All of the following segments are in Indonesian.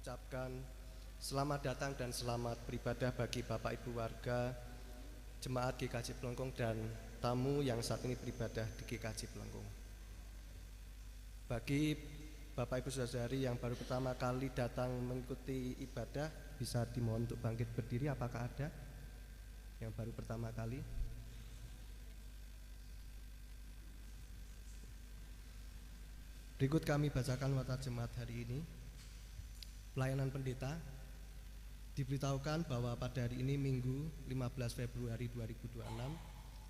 mengucapkan selamat datang dan selamat beribadah bagi Bapak Ibu warga Jemaat GKJ Plengkung dan tamu yang saat ini beribadah di GKJ Plengkung. Bagi Bapak Ibu Saudari yang baru pertama kali datang mengikuti ibadah, bisa dimohon untuk bangkit berdiri. Apakah ada yang baru pertama kali? Berikut kami bacakan watak jemaat hari ini. Pelayanan pendeta. Diberitahukan bahwa pada hari ini Minggu 15 Februari 2026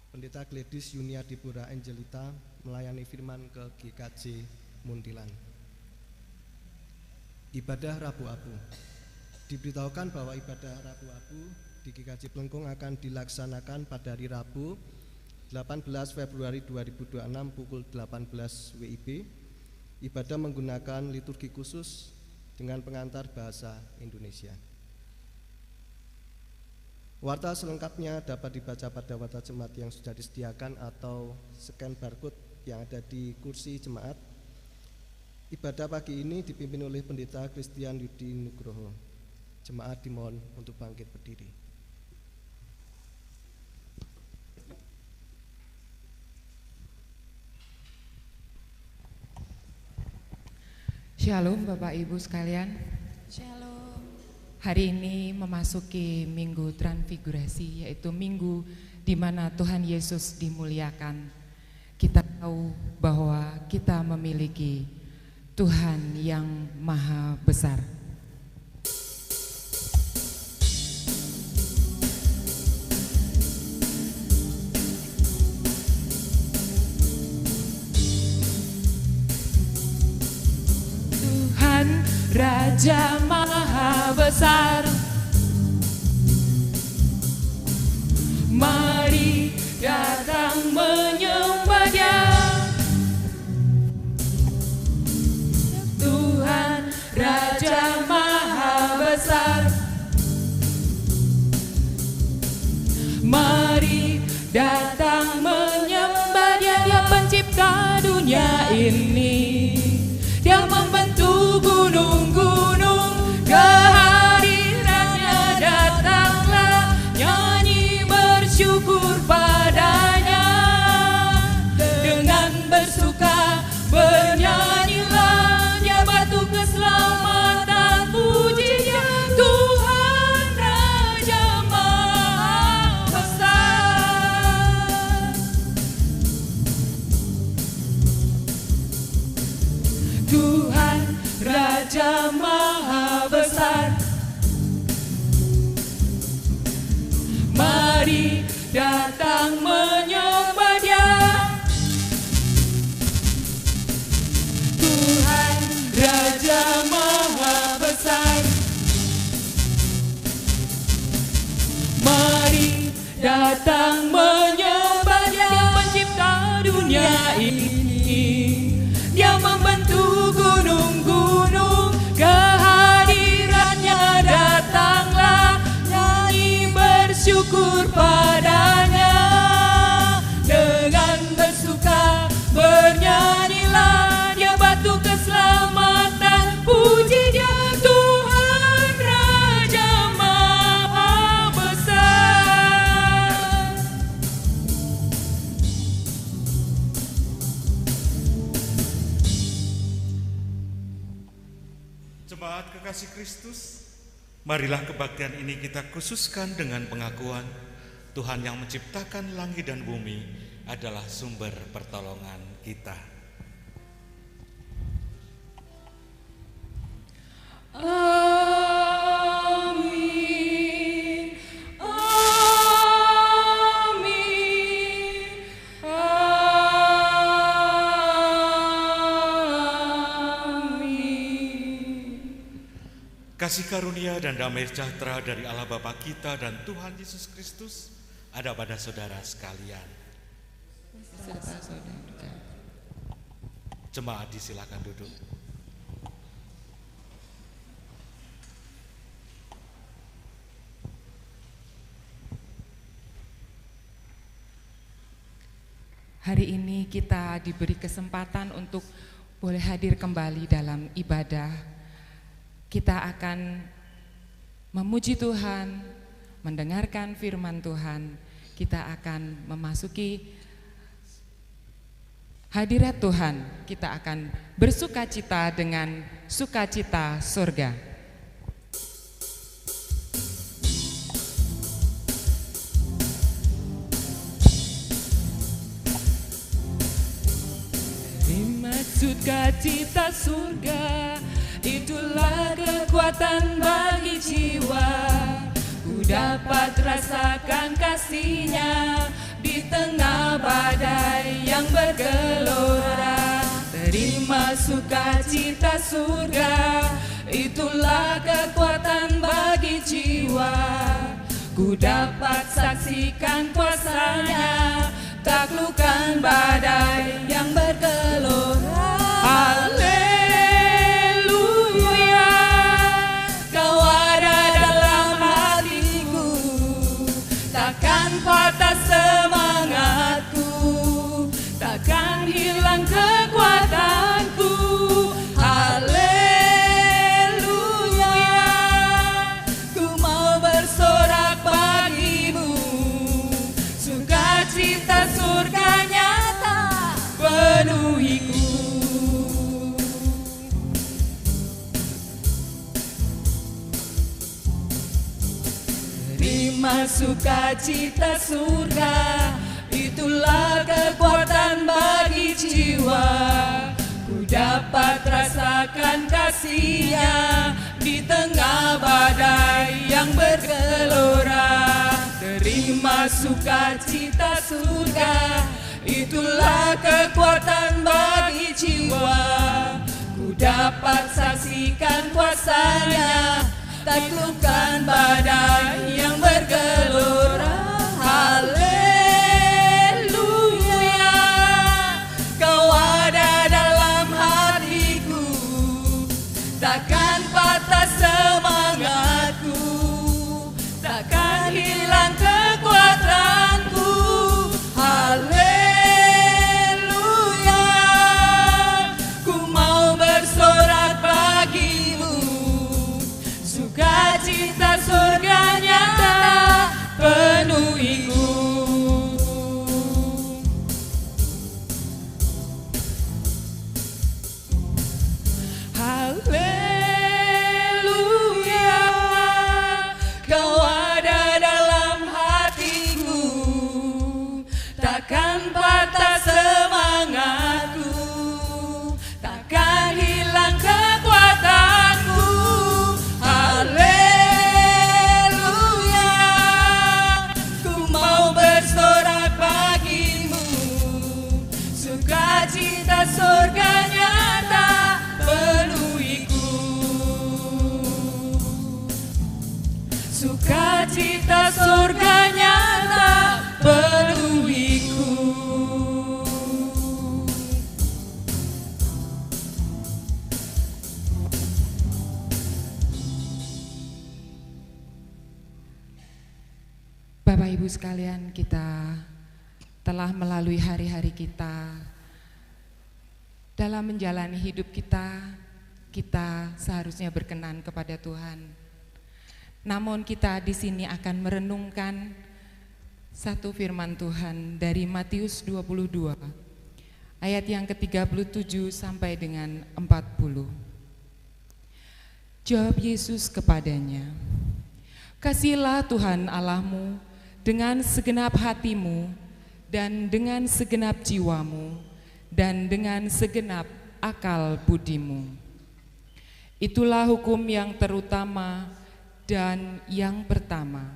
Pendeta Gladys Yunia Dipura Angelita melayani firman ke GKJ Muntilan. Ibadah Rabu Abu. Diberitahukan bahwa ibadah Rabu Abu di GKJ Plengkung akan dilaksanakan pada hari Rabu 18 Februari 2026 pukul 18 WIB. Ibadah menggunakan liturgi khusus dengan pengantar bahasa Indonesia. Warta selengkapnya dapat dibaca pada warta jemaat yang sudah disediakan atau scan barcode yang ada di kursi jemaat. Ibadah pagi ini dipimpin oleh Pendeta Christian Yudi Nugroho. Jemaat dimohon untuk bangkit berdiri. Shalom Bapak Ibu sekalian. Shalom. Hari ini memasuki Minggu Transfigurasi, yaitu minggu di mana Tuhan Yesus dimuliakan. Kita tahu bahwa kita memiliki Tuhan yang maha besar. Tuhan Raja Maha Besar, mari datang menyembah Dia. Tuhan Raja Maha Besar, mari datang menyembah Dia. Dia pencipta dunia ini, Dia membentuk gunung-gunung, kehadirannya datanglah, nyanyi bersyukur padanya. Dengan bersuka bernyanyilah, Dia batu keselamatan, pujinya Tuhan Raja Maha Besar. Tuhan Raja Maha Besar, mari datang menyembah Dia. Tuhan Raja Maha Besar, mari datang menyembah Dia. Dia pencipta dunia ini, Dia membentuk gunung-gunung, kehadirannya datanglah, nyanyi bersyukur padanya. Dengan bersuka bernyanyilah, Dia batu keselamatan, puji Dia Tuhan Raja Maha Besar. Jemaat kekasih Kristus, marilah kebaktian ini kita khususkan dengan pengakuan Tuhan yang menciptakan langit dan bumi adalah sumber pertolongan kita. Amin, amin, amin. Kasih karunia dan damai sejahtera dari Allah Bapa kita dan Tuhan Yesus Kristus ada pada saudara sekalian. Jemaat disilakan duduk. Hari ini kita diberi kesempatan untuk boleh hadir kembali dalam ibadah kita akan memuji Tuhan, mendengarkan firman Tuhan. Kita akan memasuki hadirat Tuhan. Kita akan bersukacita dengan sukacita surga. Terima sukacita surga, itulah kekuatan bagi jiwa. Ku dapat rasakan kasih-Nya di tengah badai yang bergelora. Terima sukacita surga, itulah kekuatan bagi jiwa. Ku dapat saksikan kuasa-Nya, taklukkan badai yang bergelora. Haleluya, Kau ada dalam hatiku, takkan patah semangatku, takkan hilang kekuatanku. Haleluya, ku mau bersorak bagimu, sukacita surga nyata penuhiku. Terima sukacita surga, itulah kekuatan bagi jiwa. Ku dapat rasakan kasih-Nya di tengah badai yang bergelora. Terima sukacita surga, itulah kekuatan bagi jiwa. Ku dapat saksikan kuasa-Nya, taklukkan badai yang bergelora. Haleluya, Kau ada dalam hatiku, takkan patah semangatku, takkan hilang kekuatanku. Haleluya, ku mau bersorak bagimu, sukacita surga nyata penuhiku. Haleluya, Kau ada dalam hatiku, takkan patah semangatku, takkan hilang kekuatanku. Haleluya, ku mau bersorak bagimu, sukacita surga nyata penuhiku. Sukacita surga nyata penuhiku. Bapak Ibu sekalian, kita telah melalui hari-hari kita. Dalam menjalani hidup kita seharusnya berkenan kepada Tuhan. Namun kita di sini akan merenungkan satu firman Tuhan dari Matius 22 ayat yang ke-37 sampai dengan 40. Jawab Yesus kepadanya, "Kasihilah Tuhan Allahmu dengan segenap hatimu dan dengan segenap jiwamu dan dengan segenap akal budimu. Itulah hukum yang terutama dan yang pertama.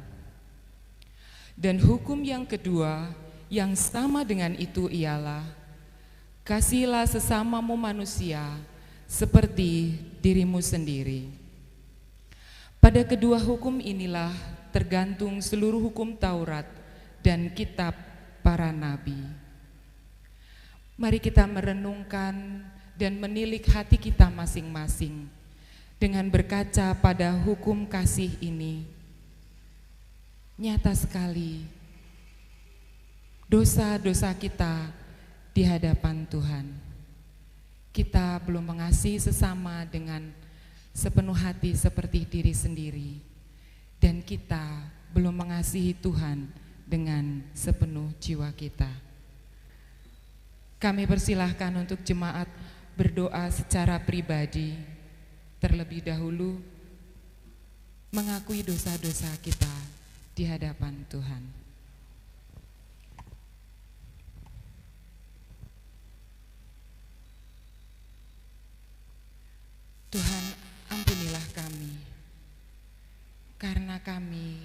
Dan hukum yang kedua yang sama dengan itu ialah, kasihilah sesamamu manusia seperti dirimu sendiri. Pada kedua hukum inilah tergantung seluruh hukum Taurat dan kitab para nabi." Mari kita merenungkan dan menilik hati kita masing-masing dengan berkaca pada hukum kasih ini. Nyata sekali dosa-dosa kita di hadapan Tuhan. Kita belum mengasihi sesama dengan sepenuh hati seperti diri sendiri, dan kita belum mengasihi Tuhan dengan sepenuh jiwa kita. Kami persilahkan untuk jemaat berdoa secara pribadi, terlebih dahulu mengakui dosa-dosa kita di hadapan Tuhan. Tuhan, ampunilah kami, karena kami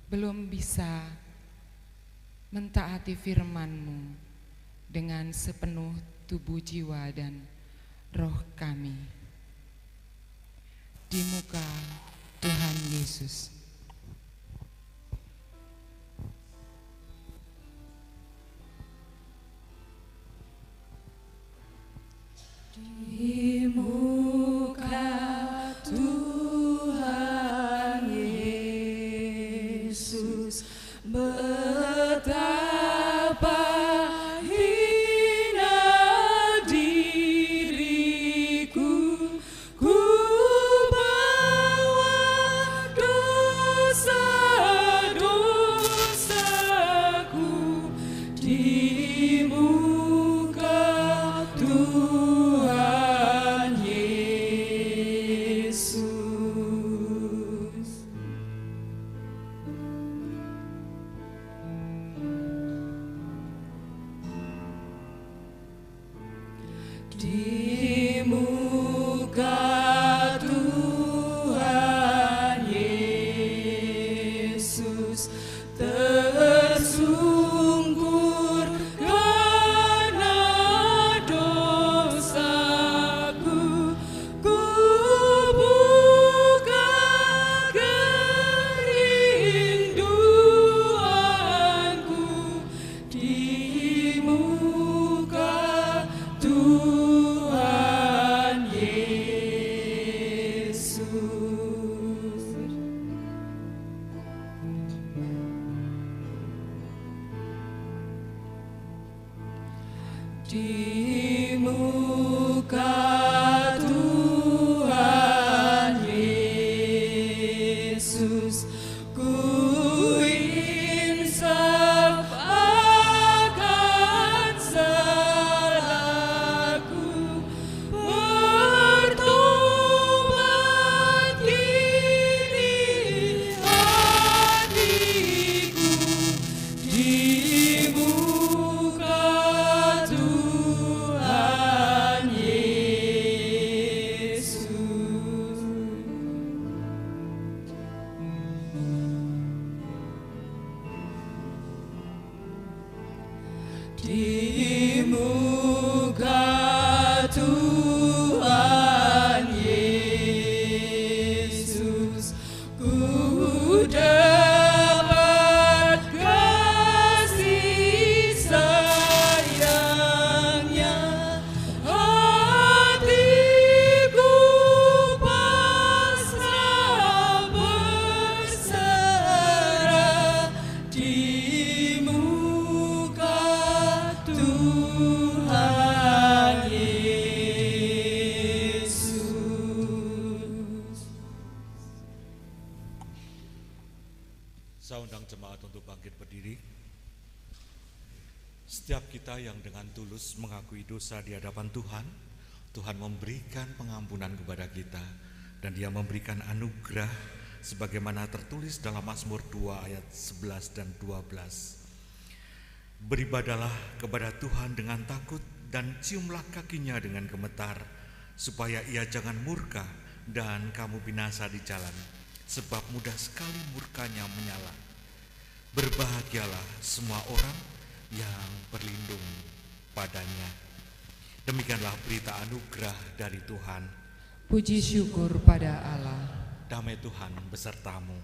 belum bisa mentaati firman-Mu dengan sepenuh tubuh, jiwa, dan roh kami. Di muka Tuhan Yesus. Di muka Tuhan Yesus, betapa hina diriku, ku bawa dosa-dosaku di muka Tuhan Yesus. Di muka Tuhan Yesus tersungkur karena dosaku, ku buka kerinduanku di muka Tuhan Yesus. Di muka Tuhan Yesus, ku insaf akan salahku, bertobat kini hatiku di muka Tuhan Yesus. Di muka Tuhan Yesus, ku dapat kasih sayangnya, hatiku pasrah berserah di muka Tuhan Yesus. Saya undang jemaat untuk bangkit berdiri. Setiap kita yang dengan tulus mengakui dosa di hadapan Tuhan, Tuhan memberikan pengampunan kepada kita, dan Dia memberikan anugerah sebagaimana tertulis dalam Mazmur 2 ayat 11 dan 12. Beribadalah kepada Tuhan dengan takut dan ciumlah kakinya dengan gemetar, supaya Ia jangan murka dan kamu binasa di jalan, sebab mudah sekali murkanya menyala. Berbahagialah semua orang yang berlindung padanya. Demikianlah berita anugerah dari Tuhan. Puji syukur pada Allah. Damai Tuhan besertamu.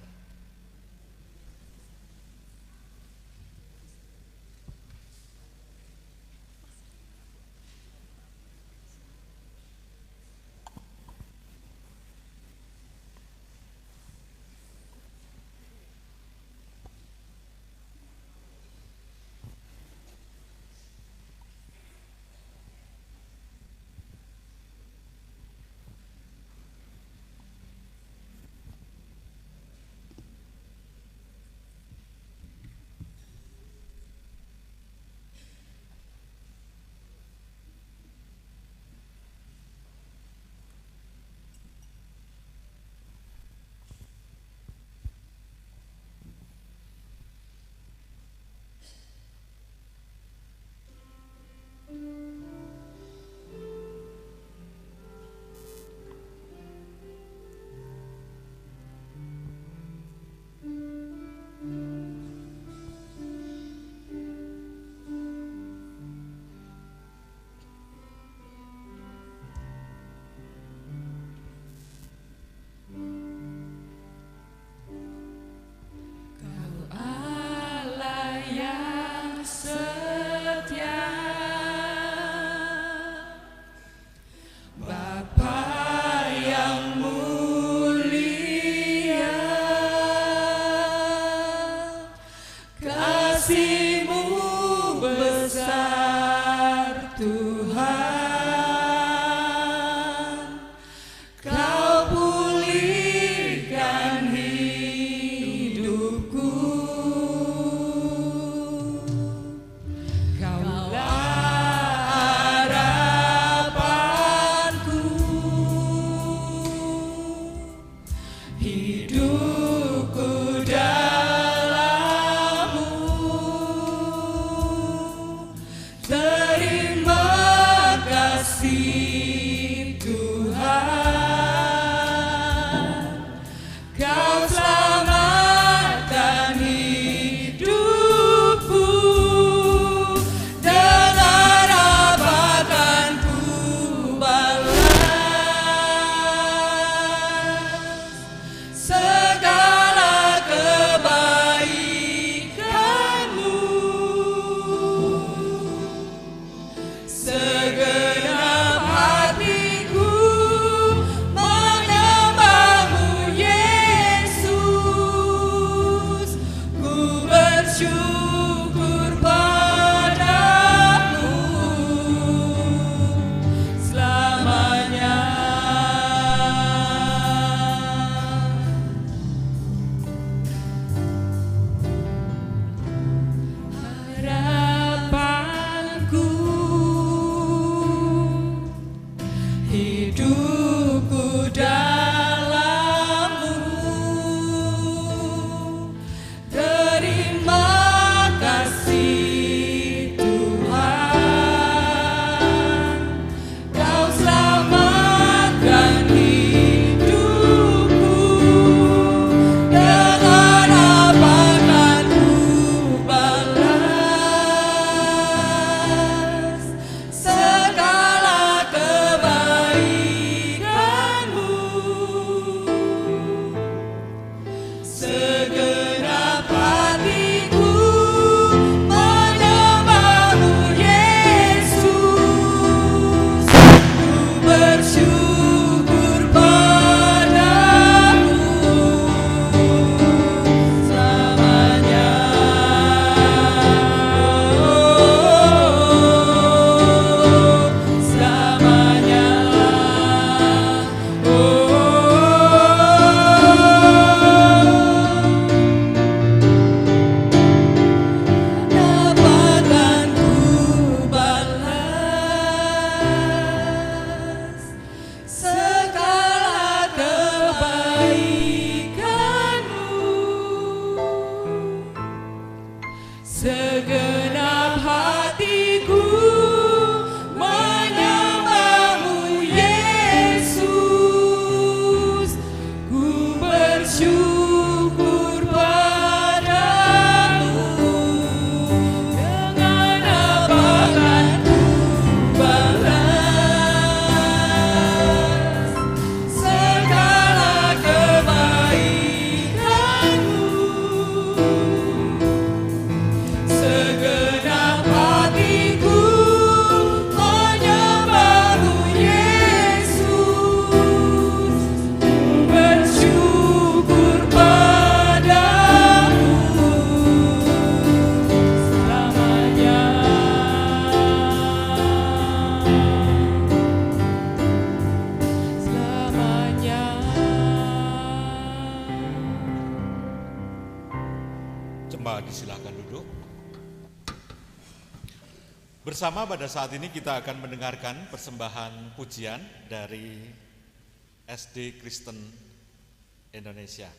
hidupku dalam-Mu. Terima kasih Tuhan, Kau selamatkan hidupku. Dengan apa akan ku balas segala kebaikan-Mu. Segenap hatiku menyembah-Mu Yesus. Ku bersyukur padamu selamanya. Selamanya. Dapatkan ku balas segala kebaikan-Mu. Segenap hatiku menyembah-Mu Yesus. Ku bersyukur padamu. Dengan apa akan ku balas segala kebaikan-Mu. Segenap hatiku menyembah-Mu Yesus. Ku bersyukur padamu selamanya. Selamanya. Jemaat disilahkan duduk. Bersama pada saat ini kita akan mendengarkan persembahan pujian dari SD Kristen Indonesia.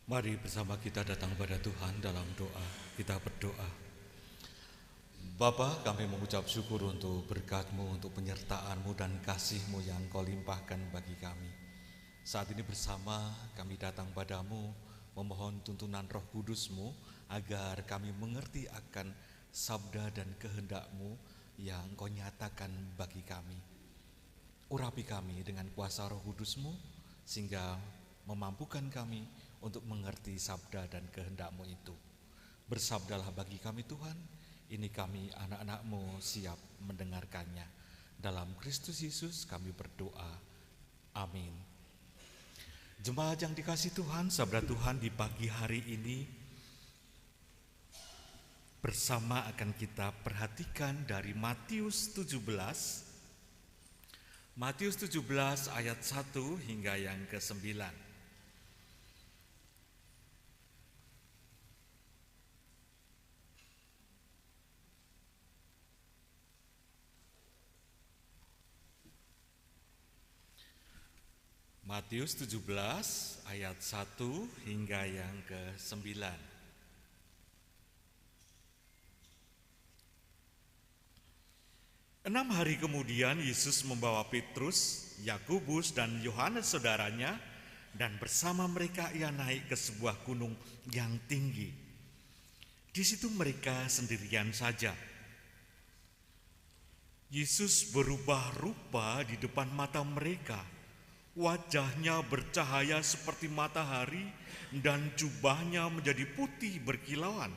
Mari bersama kita datang pada Tuhan dalam doa. Kita berdoa. Bapa, kami mengucap syukur untuk berkat-Mu, untuk penyertaan-Mu dan kasih-Mu yang Kau limpahkan bagi kami. Saat ini bersama kami datang padamu, memohon tuntunan Roh Kudus-Mu agar kami mengerti akan sabda dan kehendak-Mu yang Kau nyatakan bagi kami. Urapi kami dengan kuasa Roh Kudus-Mu sehingga memampukan kami untuk mengerti sabda dan kehendak-Mu itu. Bersabdalah bagi kami Tuhan, ini kami anak-anak-Mu siap mendengarkannya. Dalam Kristus Yesus kami berdoa. Amin. Jemaat yang dikasihi Tuhan, sabda Tuhan di pagi hari ini bersama akan kita perhatikan dari Matius 17. Matius 17 ayat 1 hingga yang ke-9. Matius 17 ayat 1 hingga yang ke-9. Enam hari kemudian Yesus membawa Petrus, Yakobus dan Yohanes saudaranya, dan bersama mereka ia naik ke sebuah gunung yang tinggi. Di situ mereka sendirian saja. Yesus berubah rupa di depan mata mereka. Wajahnya bercahaya seperti matahari dan jubahnya menjadi putih berkilauan.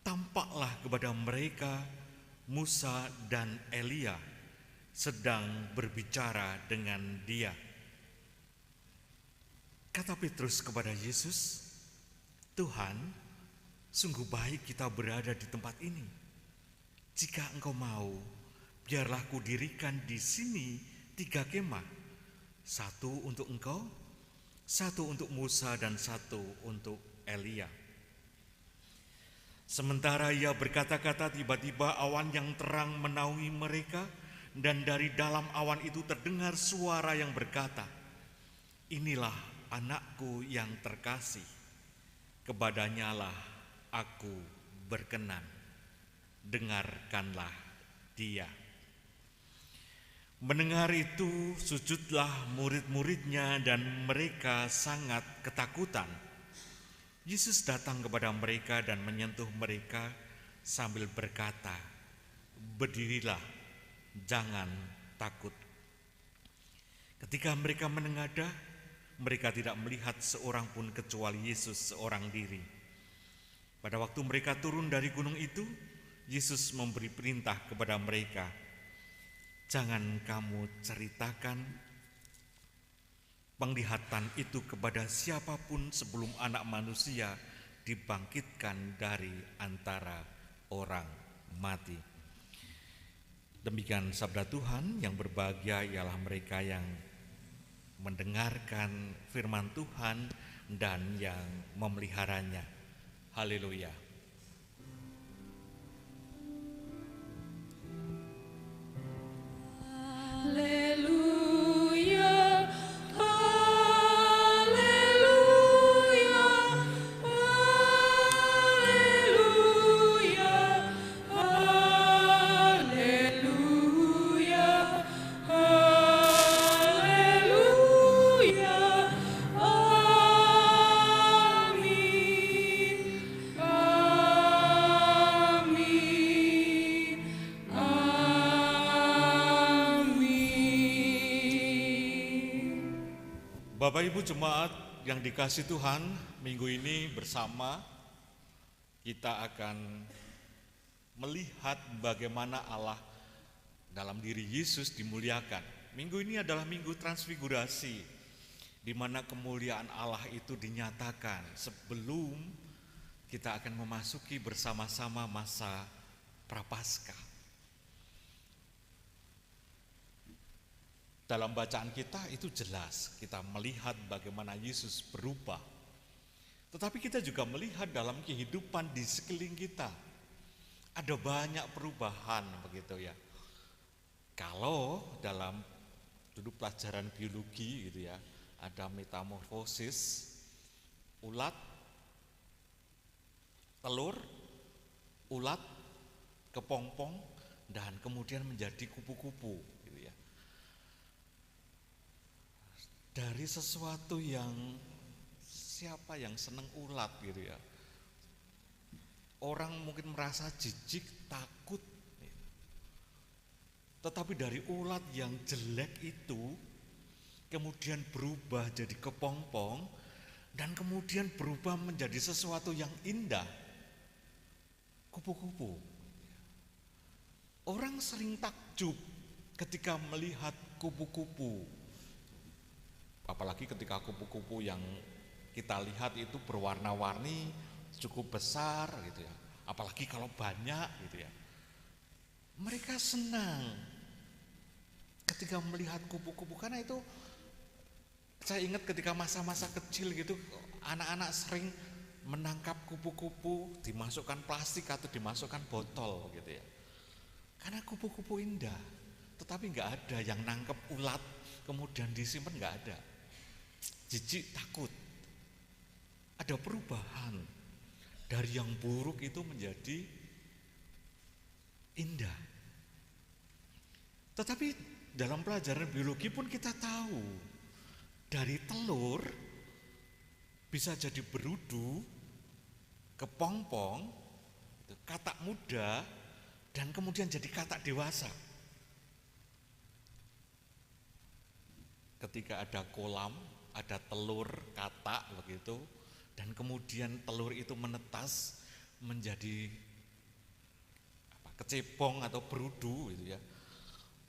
Tampaklah kepada mereka Musa dan Elia sedang berbicara dengan dia. Kata Petrus kepada Yesus, "Tuhan, sungguh baik kita berada di tempat ini. Jika Engkau mau, biarlah kudirikan di sini 3 kemah. 1 untuk Engkau, 1 untuk Musa, dan 1 untuk Elia." Sementara ia berkata-kata, tiba-tiba awan yang terang menaungi mereka, dan dari dalam awan itu terdengar suara yang berkata, "Inilah anakku yang terkasih, kepadanya lah aku berkenan, dengarkanlah dia." Mendengar itu, sujudlah murid-muridnya dan mereka sangat ketakutan. Yesus datang kepada mereka dan menyentuh mereka sambil berkata, "Berdirilah, jangan takut." Ketika mereka menengadah, mereka tidak melihat seorang pun kecuali Yesus seorang diri. Pada waktu mereka turun dari gunung itu, Yesus memberi perintah kepada mereka, "Jangan kamu ceritakan penglihatan itu kepada siapapun sebelum Anak Manusia dibangkitkan dari antara orang mati." Demikian sabda Tuhan. Yang berbahagia ialah mereka yang mendengarkan firman Tuhan dan yang memeliharanya. Haleluya. Haleluya, haleluya, haleluya, haleluya, amin, amin, amin. Bapak Ibu jemaat yang dikasihi Tuhan, minggu ini bersama kita akan melihat bagaimana Allah dalam diri Yesus dimuliakan. Minggu ini adalah minggu transfigurasi, di mana kemuliaan Allah itu dinyatakan sebelum kita akan memasuki bersama-sama masa Prapaskah. Dalam bacaan kita itu jelas, kita melihat bagaimana Yesus berubah. Tetapi kita juga melihat dalam kehidupan di sekeliling kita, ada banyak perubahan begitu ya. Kalau dalam dulu pelajaran biologi gitu ya, ada metamorfosis, ulat, telur, ulat, kepompong, dan kemudian menjadi kupu-kupu gitu ya. Dari sesuatu yang siapa yang seneng ulat gitu ya. Orang mungkin merasa jijik, takut. Tetapi dari ulat yang jelek itu kemudian berubah jadi kepompong dan kemudian berubah menjadi sesuatu yang indah. Kupu-kupu. Orang sering takjub ketika melihat kupu-kupu. Apalagi ketika kupu-kupu yang kita lihat itu berwarna-warni, cukup besar gitu ya. Apalagi kalau banyak gitu ya. Mereka senang ketika melihat kupu-kupu, karena itu saya ingat ketika masa-masa kecil gitu, anak-anak sering menangkap kupu-kupu, dimasukkan plastik atau dimasukkan botol gitu ya. Karena kupu-kupu indah, tetapi nggak ada yang nangkep ulat kemudian disimpan, nggak ada. Jijik, takut. Ada perubahan dari yang buruk itu menjadi indah. Tetapi dalam pelajaran biologi pun kita tahu, dari telur bisa jadi berudu, kepompong, katak muda, dan kemudian jadi katak dewasa. Ketika ada kolam, ada telur katak begitu, dan kemudian telur itu menetas menjadi kecebong atau berudu gitu ya.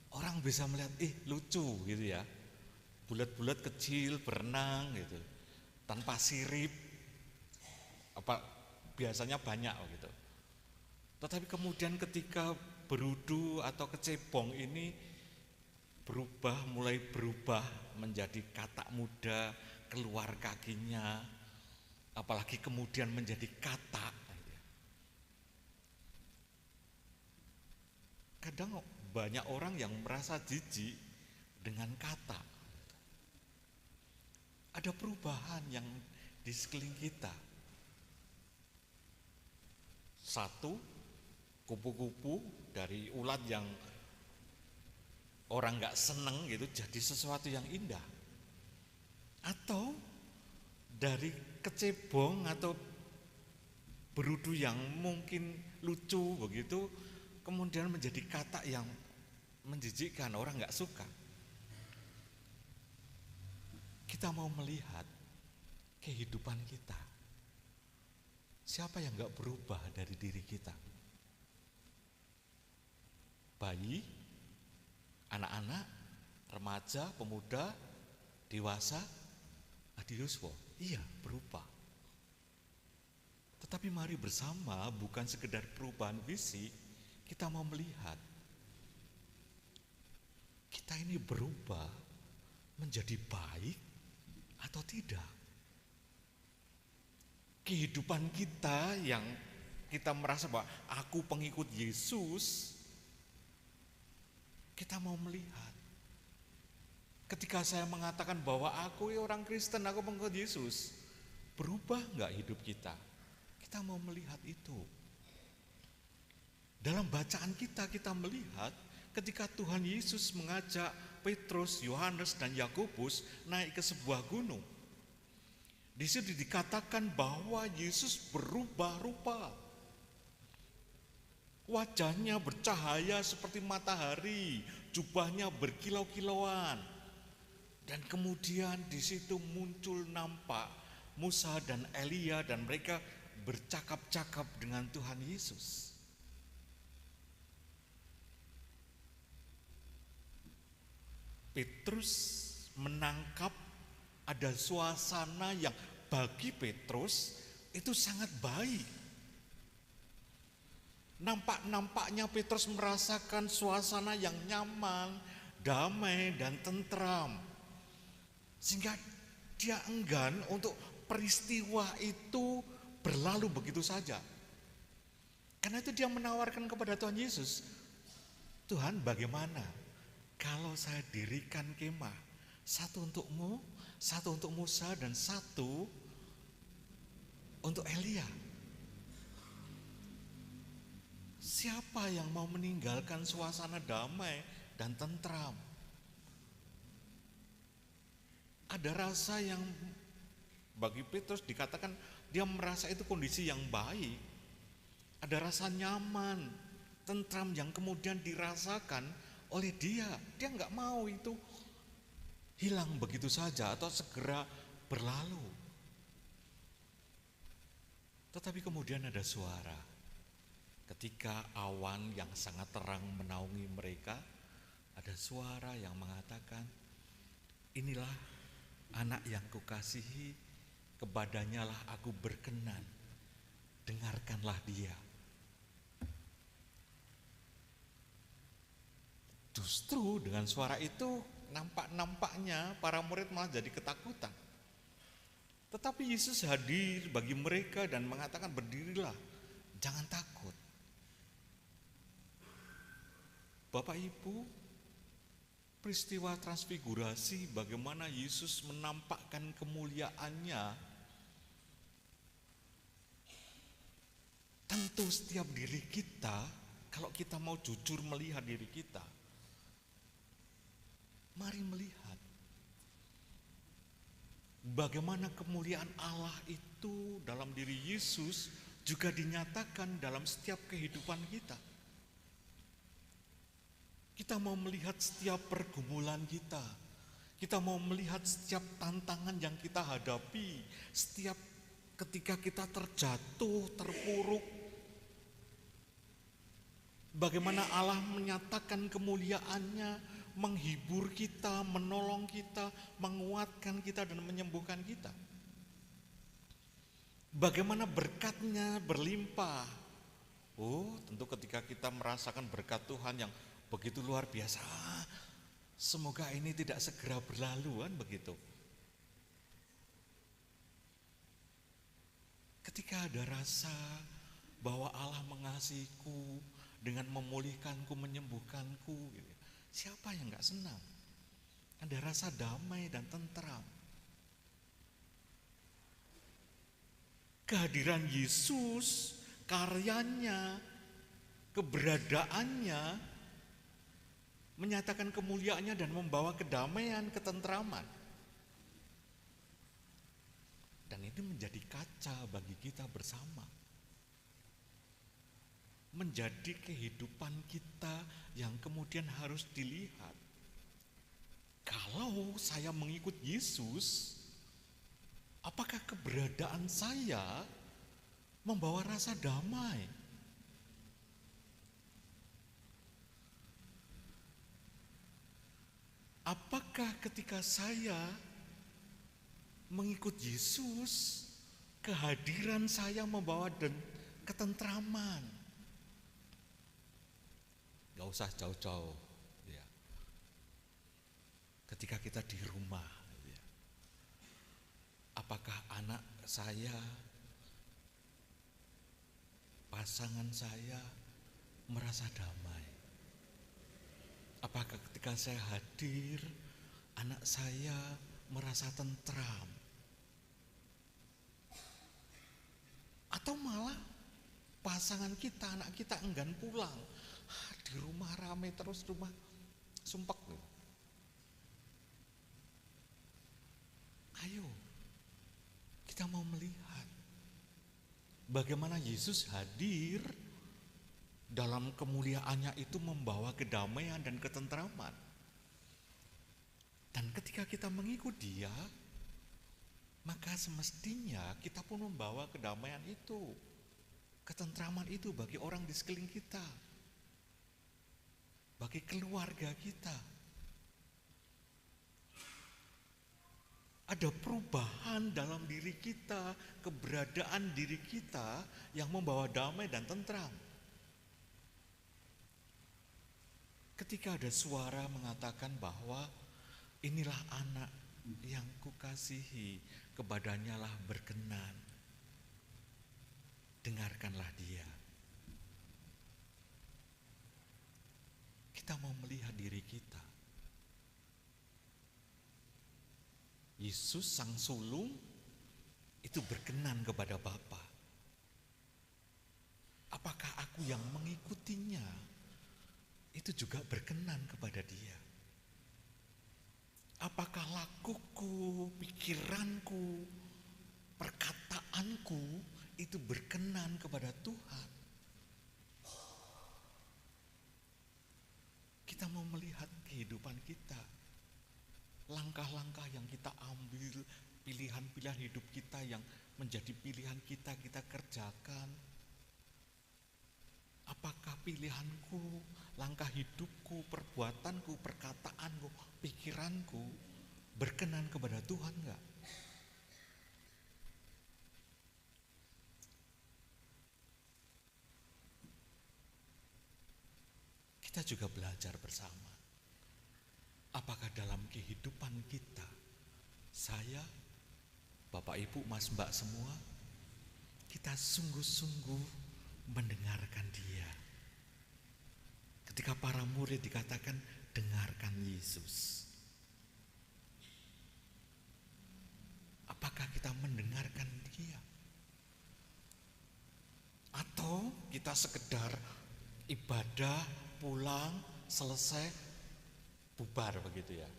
Orang bisa melihat, lucu gitu ya. Bulat-bulat kecil berenang gitu. Tanpa sirip. Biasanya banyak gitu. Tetapi kemudian ketika berudu atau kecebong ini mulai berubah menjadi katak muda, keluar kakinya, apalagi kemudian menjadi katak. Kadang banyak orang yang merasa jijik dengan katak. Ada perubahan yang di sekeliling kita. Satu, kupu-kupu dari ulat yang orang nggak seneng gitu jadi sesuatu yang indah. Atau dari kecebong atau berudu yang mungkin lucu begitu, kemudian menjadi katak yang menjijikkan, orang nggak suka. Kita mau melihat kehidupan kita. Siapa yang nggak berubah dari diri kita? Bayi, anak-anak, remaja, pemuda, dewasa, adiuswo, iya berubah. Tetapi mari bersama, bukan sekedar perubahan fisik, kita mau melihat kita ini berubah menjadi baik atau tidak. Kehidupan kita yang kita merasa bahwa aku pengikut Yesus, kita mau melihat. Ketika saya mengatakan bahwa aku orang Kristen, aku pengikut Yesus, berubah enggak hidup kita? Kita mau melihat itu. Dalam bacaan kita melihat ketika Tuhan Yesus mengajak Petrus, Yohanes, dan Yakobus naik ke sebuah gunung. Di situ dikatakan bahwa Yesus berubah rupa. Wajahnya bercahaya seperti matahari, jubahnya berkilau-kilauan. Dan kemudian di situ muncul nampak Musa dan Elia dan mereka bercakap-cakap dengan Tuhan Yesus. Petrus menangkap ada suasana yang bagi Petrus itu sangat baik. Nampak-nampaknya Petrus merasakan suasana yang nyaman, damai, dan tentram. Sehingga dia enggan untuk peristiwa itu berlalu begitu saja. Karena itu dia menawarkan kepada Tuhan Yesus, Tuhan, bagaimana kalau saya dirikan kemah, satu untukmu, satu untuk Musa, dan satu untuk Elia. Siapa yang mau meninggalkan suasana damai dan tentram? Ada rasa yang bagi Petrus dikatakan dia merasa itu kondisi yang baik. Ada rasa nyaman, tentram yang kemudian dirasakan oleh dia. Dia nggak mau itu hilang begitu saja atau segera berlalu. Tetapi kemudian ada suara. Ketika awan yang sangat terang menaungi mereka, ada suara yang mengatakan, inilah anak yang kukasihi, kepadanya lah aku berkenan, dengarkanlah dia. Justru dengan suara itu nampaknya para murid malah jadi ketakutan. Tetapi Yesus hadir bagi mereka dan mengatakan, berdirilah, jangan takut. Bapak Ibu, peristiwa transfigurasi bagaimana Yesus menampakkan kemuliaannya, tentu setiap diri kita, kalau kita mau jujur melihat diri kita, mari melihat bagaimana kemuliaan Allah itu dalam diri Yesus juga dinyatakan dalam setiap kehidupan kita. Kita mau melihat setiap pergumulan kita. Kita mau melihat setiap tantangan yang kita hadapi. Setiap ketika kita terjatuh, terpuruk. Bagaimana Allah menyatakan kemuliaannya, menghibur kita, menolong kita, menguatkan kita dan menyembuhkan kita. Bagaimana berkat-Nya berlimpah. Oh, tentu ketika kita merasakan berkat Tuhan yang begitu luar biasa, semoga ini tidak segera berlalu, kan begitu. Ketika ada rasa bahwa Allah mengasihiku dengan memulihkanku, menyembuhkanku, gitu. Siapa yang gak senang? Ada rasa damai dan tentram. Kehadiran Yesus, karyanya, keberadaannya menyatakan kemuliaannya dan membawa kedamaian, ketentraman. Dan ini menjadi kaca bagi kita bersama. Menjadi kehidupan kita yang kemudian harus dilihat. Kalau saya mengikut Yesus, apakah keberadaan saya membawa rasa damai? Apakah ketika saya mengikut Yesus, kehadiran saya membawa ketentraman? Gak usah jauh-jauh. Ya. Ketika kita di rumah, ya. Apakah anak saya, pasangan saya merasa damai? Apakah ketika saya hadir, anak saya merasa tentram? Atau malah pasangan kita, anak kita enggan pulang. Di rumah ramai terus, rumah sumpek. Ayo, kita mau melihat bagaimana Yesus hadir dalam kemuliaannya itu membawa kedamaian dan ketentraman. Dan ketika kita mengikut Dia, maka semestinya kita pun membawa kedamaian itu, ketentraman itu bagi orang di sekeliling kita, bagi keluarga kita. Ada perubahan dalam diri kita, keberadaan diri kita yang membawa damai dan tentram. Ketika ada suara mengatakan bahwa inilah anak yang kukasihi, kepadanya lah berkenan, dengarkanlah dia. Kita mau melihat diri kita. Yesus sang sulung itu berkenan kepada Bapa? Apakah aku yang mengikutinya itu juga berkenan kepada Dia? Apakah lakuku, pikiranku, perkataanku itu berkenan kepada Tuhan? Kita mau melihat kehidupan kita, langkah-langkah yang kita ambil, pilihan-pilihan hidup kita yang menjadi pilihan kita kerjakan. Apakah pilihanku, langkah hidupku, perbuatanku, perkataanku, pikiranku berkenan kepada Tuhan enggak? Kita juga belajar bersama. Apakah dalam kehidupan kita, saya, Bapak Ibu, Mas Mbak semua, kita sungguh-sungguh mendengarkan Dia. Ketika para murid dikatakan dengarkan Yesus. Apakah kita mendengarkan Dia? Atau kita sekedar ibadah, pulang, selesai, bubar begitu ya?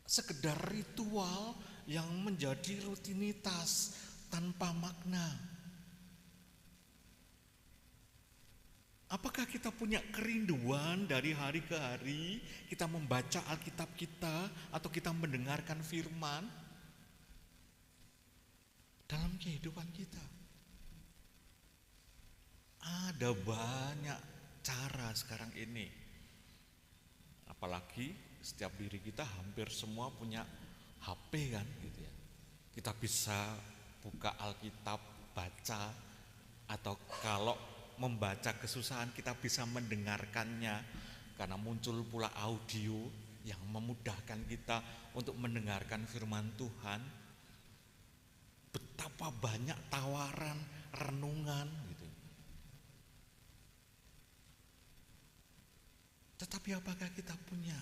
Sekedar ritual yang menjadi rutinitas tanpa makna. Apakah kita punya kerinduan dari hari ke hari kita membaca Alkitab kita atau kita mendengarkan firman dalam kehidupan kita? Ada banyak cara sekarang ini. Apalagi setiap diri kita hampir semua punya HP kan gitu ya. Kita bisa buka Alkitab, baca, atau kalau membaca kesusahan kita bisa mendengarkannya karena muncul pula audio yang memudahkan kita untuk mendengarkan firman Tuhan. Betapa banyak tawaran, renungan gitu. Tetapi apakah kita punya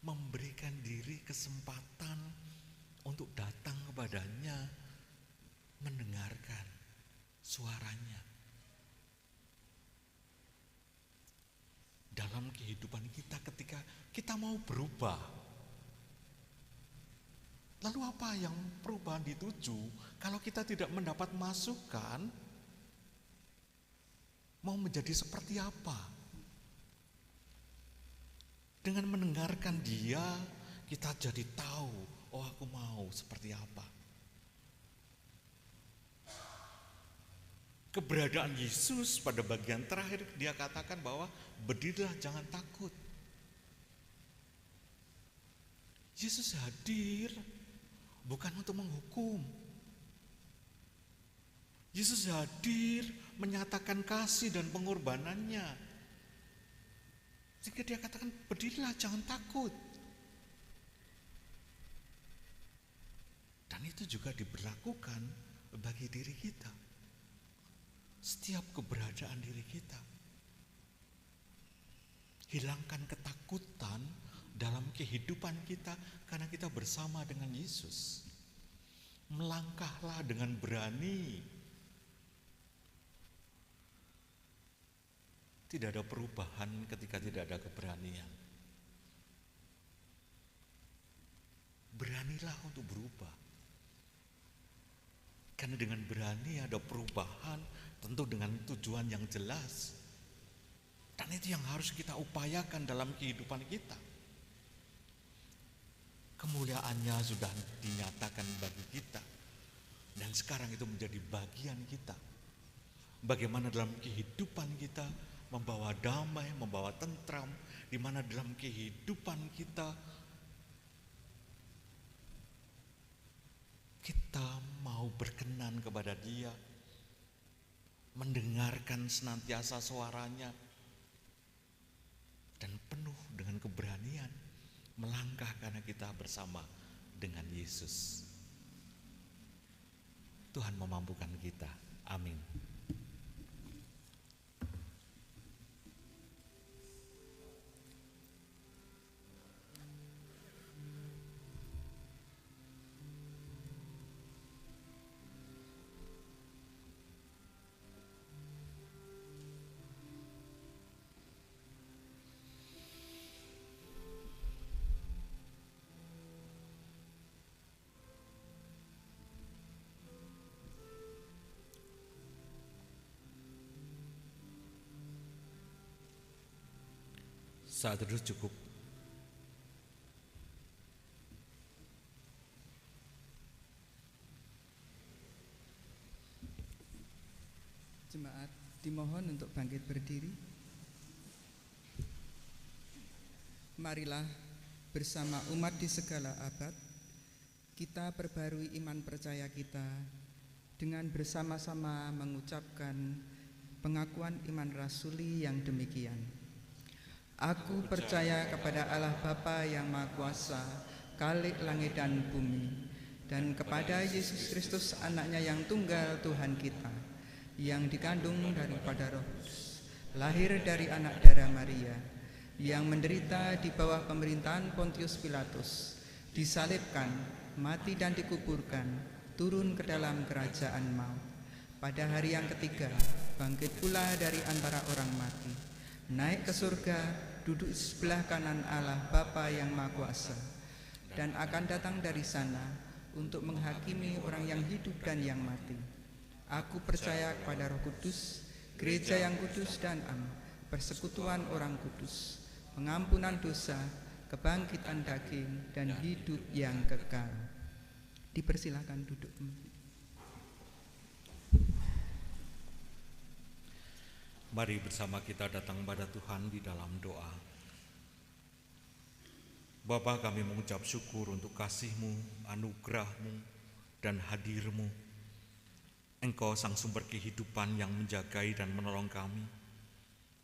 memberikan diri kesempatan untuk datang kepadanya, mendengarkan suaranya dalam kehidupan kita ketika kita mau berubah? Lalu apa yang perubahan dituju kalau kita tidak mendapat masukan? Mau menjadi seperti apa? Dengan mendengarkan Dia, kita jadi tahu, oh aku mau seperti apa. Keberadaan Yesus pada bagian terakhir Dia katakan bahwa berdirilah, jangan takut. Yesus hadir bukan untuk menghukum. Yesus hadir menyatakan kasih dan pengorbanannya. Sehingga Dia katakan berdirilah, jangan takut. Dan itu juga diberlakukan bagi diri kita. Setiap keberadaan diri kita. Hilangkan ketakutan dalam kehidupan kita karena kita bersama dengan Yesus. Melangkahlah dengan berani. Tidak ada perubahan ketika tidak ada keberanian. Beranilah untuk berubah. Karena dengan berani ada perubahan, tentu dengan tujuan yang jelas. Dan itu yang harus kita upayakan dalam kehidupan kita. Kemuliaannya sudah dinyatakan bagi kita. Dan sekarang itu menjadi bagian kita. Bagaimana dalam kehidupan kita membawa damai, membawa tentram, di mana dalam kehidupan kita mau berkenan kepada Dia, mendengarkan senantiasa suaranya, dan penuh dengan keberanian melangkah karena kita bersama dengan Yesus. Tuhan memampukan kita. Amin. Saat teduh cukup. Jemaat dimohon untuk bangkit berdiri. Marilah bersama umat di segala abad kita perbarui iman percaya kita dengan bersama-sama mengucapkan pengakuan iman rasuli yang demikian. Aku percaya kepada Allah Bapa yang Maha Kuasa, Khalik langit dan bumi, dan kepada Yesus Kristus anaknya yang tunggal Tuhan kita, yang dikandung daripada Roh Kudus, lahir dari anak darah Maria, yang menderita di bawah pemerintahan Pontius Pilatus, disalibkan, mati dan dikuburkan, turun ke dalam kerajaan maut. Pada hari yang ketiga, bangkit pula dari antara orang mati, naik ke surga, duduk di sebelah kanan Allah Bapa yang Maha Kuasa, dan akan datang dari sana untuk menghakimi orang yang hidup dan yang mati. Aku percaya kepada Roh Kudus, gereja yang kudus dan am, persekutuan orang kudus, pengampunan dosa, kebangkitan daging, dan hidup yang kekal. Dipersilakan duduk. Mari bersama kita datang pada Tuhan di dalam doa. Bapa, kami mengucap syukur untuk kasih-Mu, anugerah-Mu, dan hadir-Mu. Engkau sang sumber kehidupan yang menjagai dan menolong kami.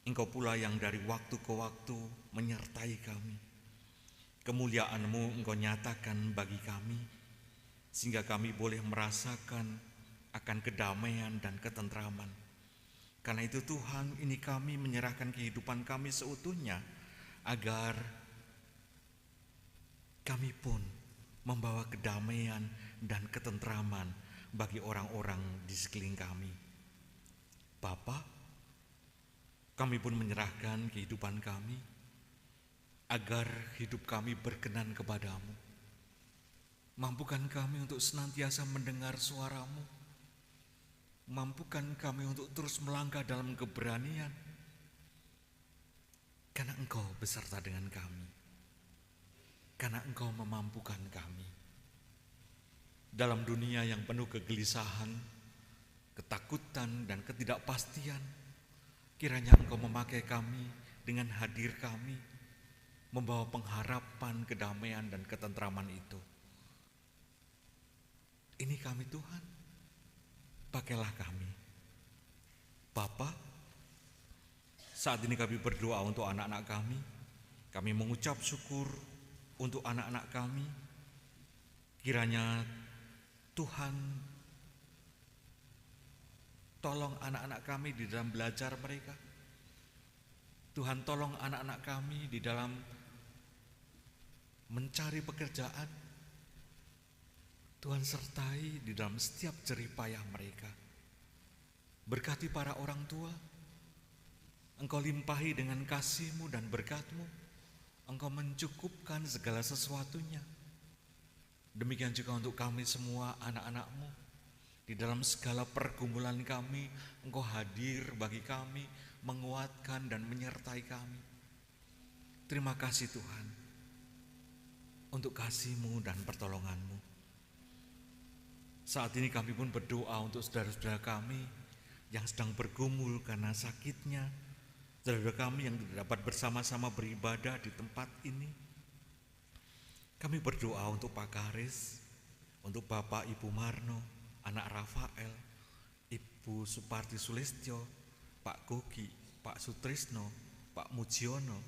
Engkau pula yang dari waktu ke waktu menyertai kami. Kemuliaan-Mu Engkau nyatakan bagi kami, sehingga kami boleh merasakan akan kedamaian dan ketentraman. Karena itu Tuhan, ini kami menyerahkan kehidupan kami seutuhnya, agar kami pun membawa kedamaian dan ketentraman bagi orang-orang di sekeliling kami. Bapa, kami pun menyerahkan kehidupan kami, agar hidup kami berkenan kepadamu. Mampukan kami untuk senantiasa mendengar suara-Mu. Mampukan kami untuk terus melangkah dalam keberanian, karena Engkau beserta dengan kami, karena Engkau memampukan kami. Dalam dunia yang penuh kegelisahan, ketakutan, dan ketidakpastian, kiranya Engkau memakai kami dengan hadir kami, membawa pengharapan, kedamaian, dan ketentraman itu. Ini kami Tuhan, pakailah kami. Bapa, saat ini kami berdoa untuk anak-anak kami. Kami mengucap syukur untuk anak-anak kami. Kiranya Tuhan tolong anak-anak kami di dalam belajar mereka. Tuhan tolong anak-anak kami di dalam mencari pekerjaan. Tuhan sertai di dalam setiap jerih payah mereka. Berkati para orang tua. Engkau limpahi dengan kasih-Mu dan berkat-Mu. Engkau mencukupkan segala sesuatunya. Demikian juga untuk kami semua anak-anak-Mu. Di dalam segala pergumulan kami, Engkau hadir bagi kami, menguatkan dan menyertai kami. Terima kasih Tuhan untuk kasih-Mu dan pertolongan-Mu. Saat ini kami pun berdoa untuk saudara-saudara kami yang sedang bergumul karena sakitnya, saudara kami yang tidak dapat bersama-sama beribadah di tempat ini. Kami berdoa untuk Pak Karis, untuk Bapak Ibu Marno, anak Rafael, Ibu Suparti Sulistyo, Pak Gogi, Pak Sutrisno, Pak Mujiono,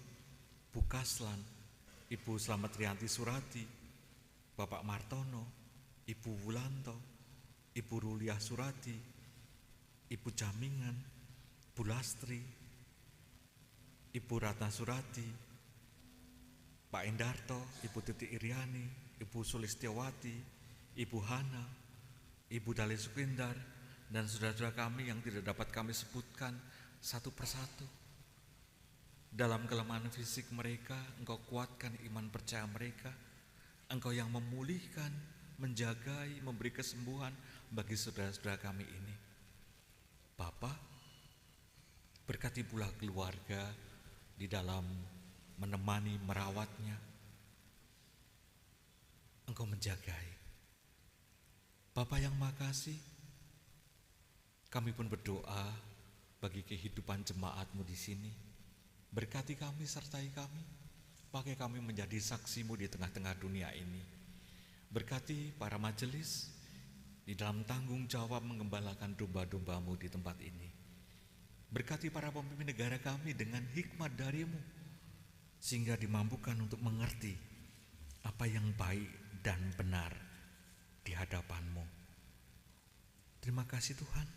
Bu Kaslan, Ibu Slamet Rianti Surati, Bapak Martono, Ibu Wulanto, Ibu Ruliah Surati, Ibu Jamingan, Bu Lastri, Ibu Ratna Surati, Pak Endarto, Ibu Titi Iriani, Ibu Sulistiawati, Ibu Hana, Ibu Dali Sukindar, dan saudara-saudara kami yang tidak dapat kami sebutkan satu persatu. Dalam kelemahan fisik mereka, Engkau kuatkan iman percaya mereka. Engkau yang memulihkan, menjagai, memberi kesembuhan bagi saudara-saudara kami ini. Bapa, berkati pula keluarga di dalam menemani, merawatnya. Engkau menjagai. Bapa yang makasih, kami pun berdoa bagi kehidupan jemaat-Mu di sini. Berkati kami, sertai kami, pakai kami menjadi saksi-Mu di tengah-tengah dunia ini. Berkati para majelis di dalam tanggung jawab menggembalakan domba-domba-Mu di tempat ini. Berkati para pemimpin negara kami dengan hikmat dari-Mu, sehingga dimampukan untuk mengerti apa yang baik dan benar di hadapan-Mu. Terima kasih Tuhan.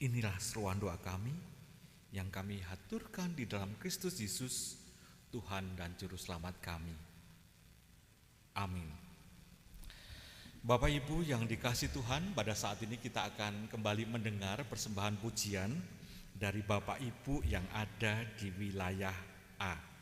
Inilah seruan doa kami yang kami haturkan di dalam Kristus Yesus, Tuhan dan Juru Selamat kami. Amin. Bapak Ibu yang dikasihi Tuhan, pada saat ini kita akan kembali mendengar persembahan pujian dari Bapak Ibu yang ada di wilayah A.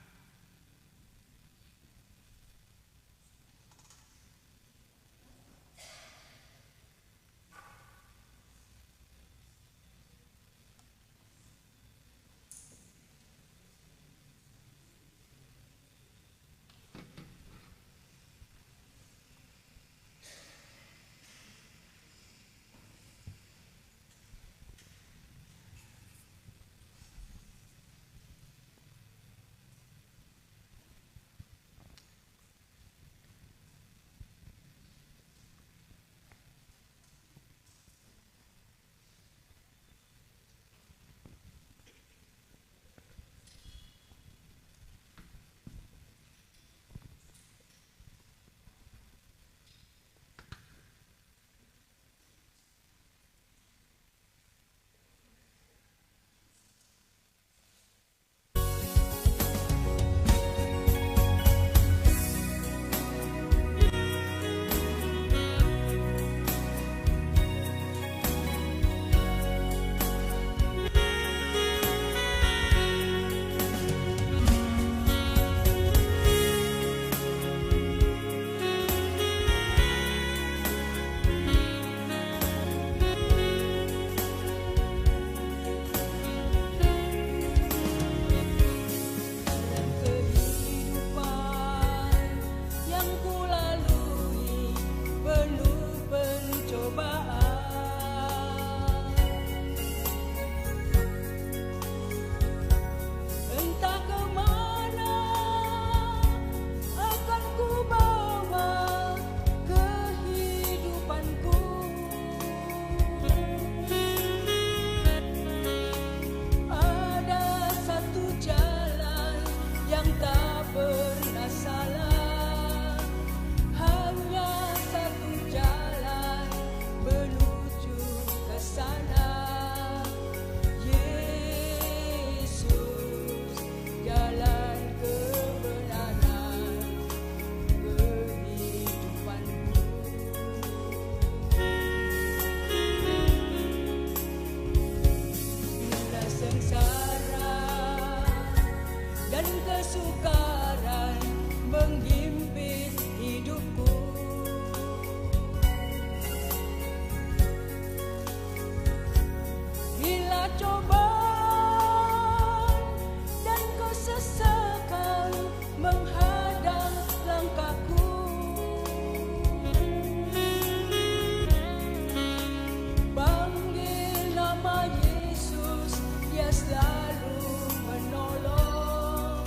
Selalu menolong,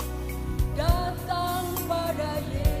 datang pada Yesus.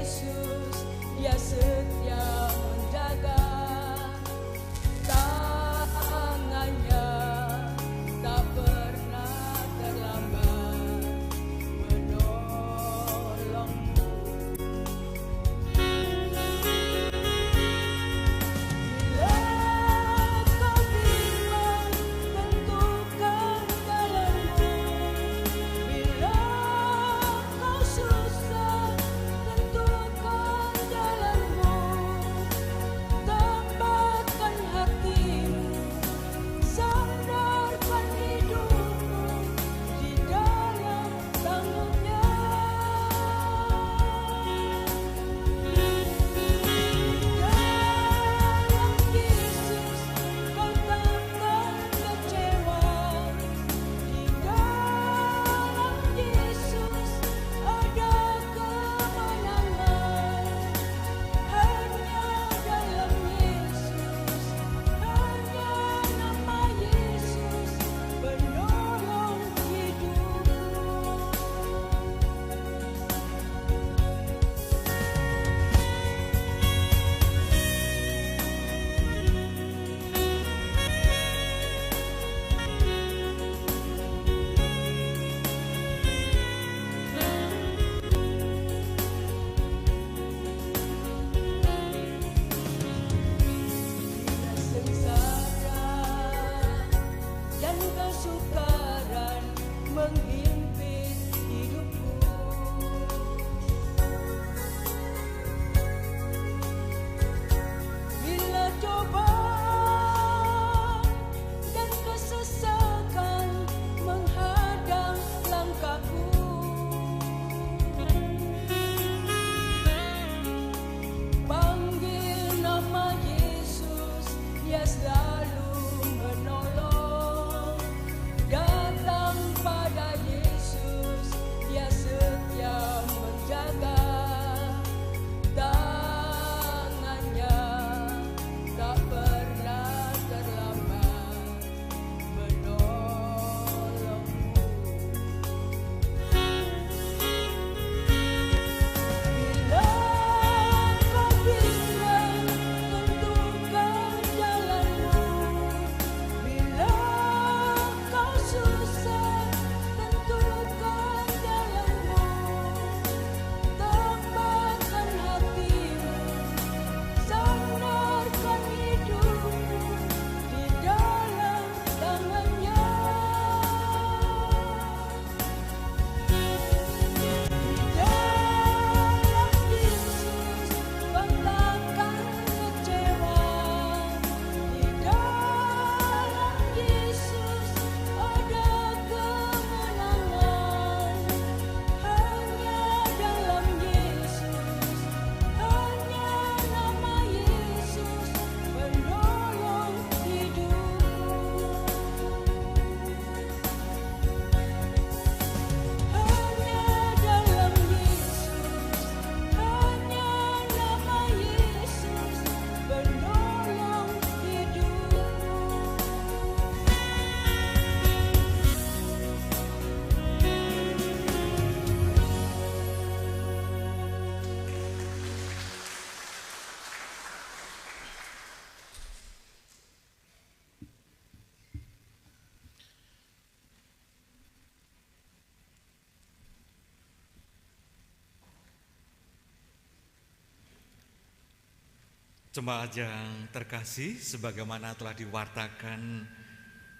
Jemaat yang terkasih, sebagaimana telah diwartakan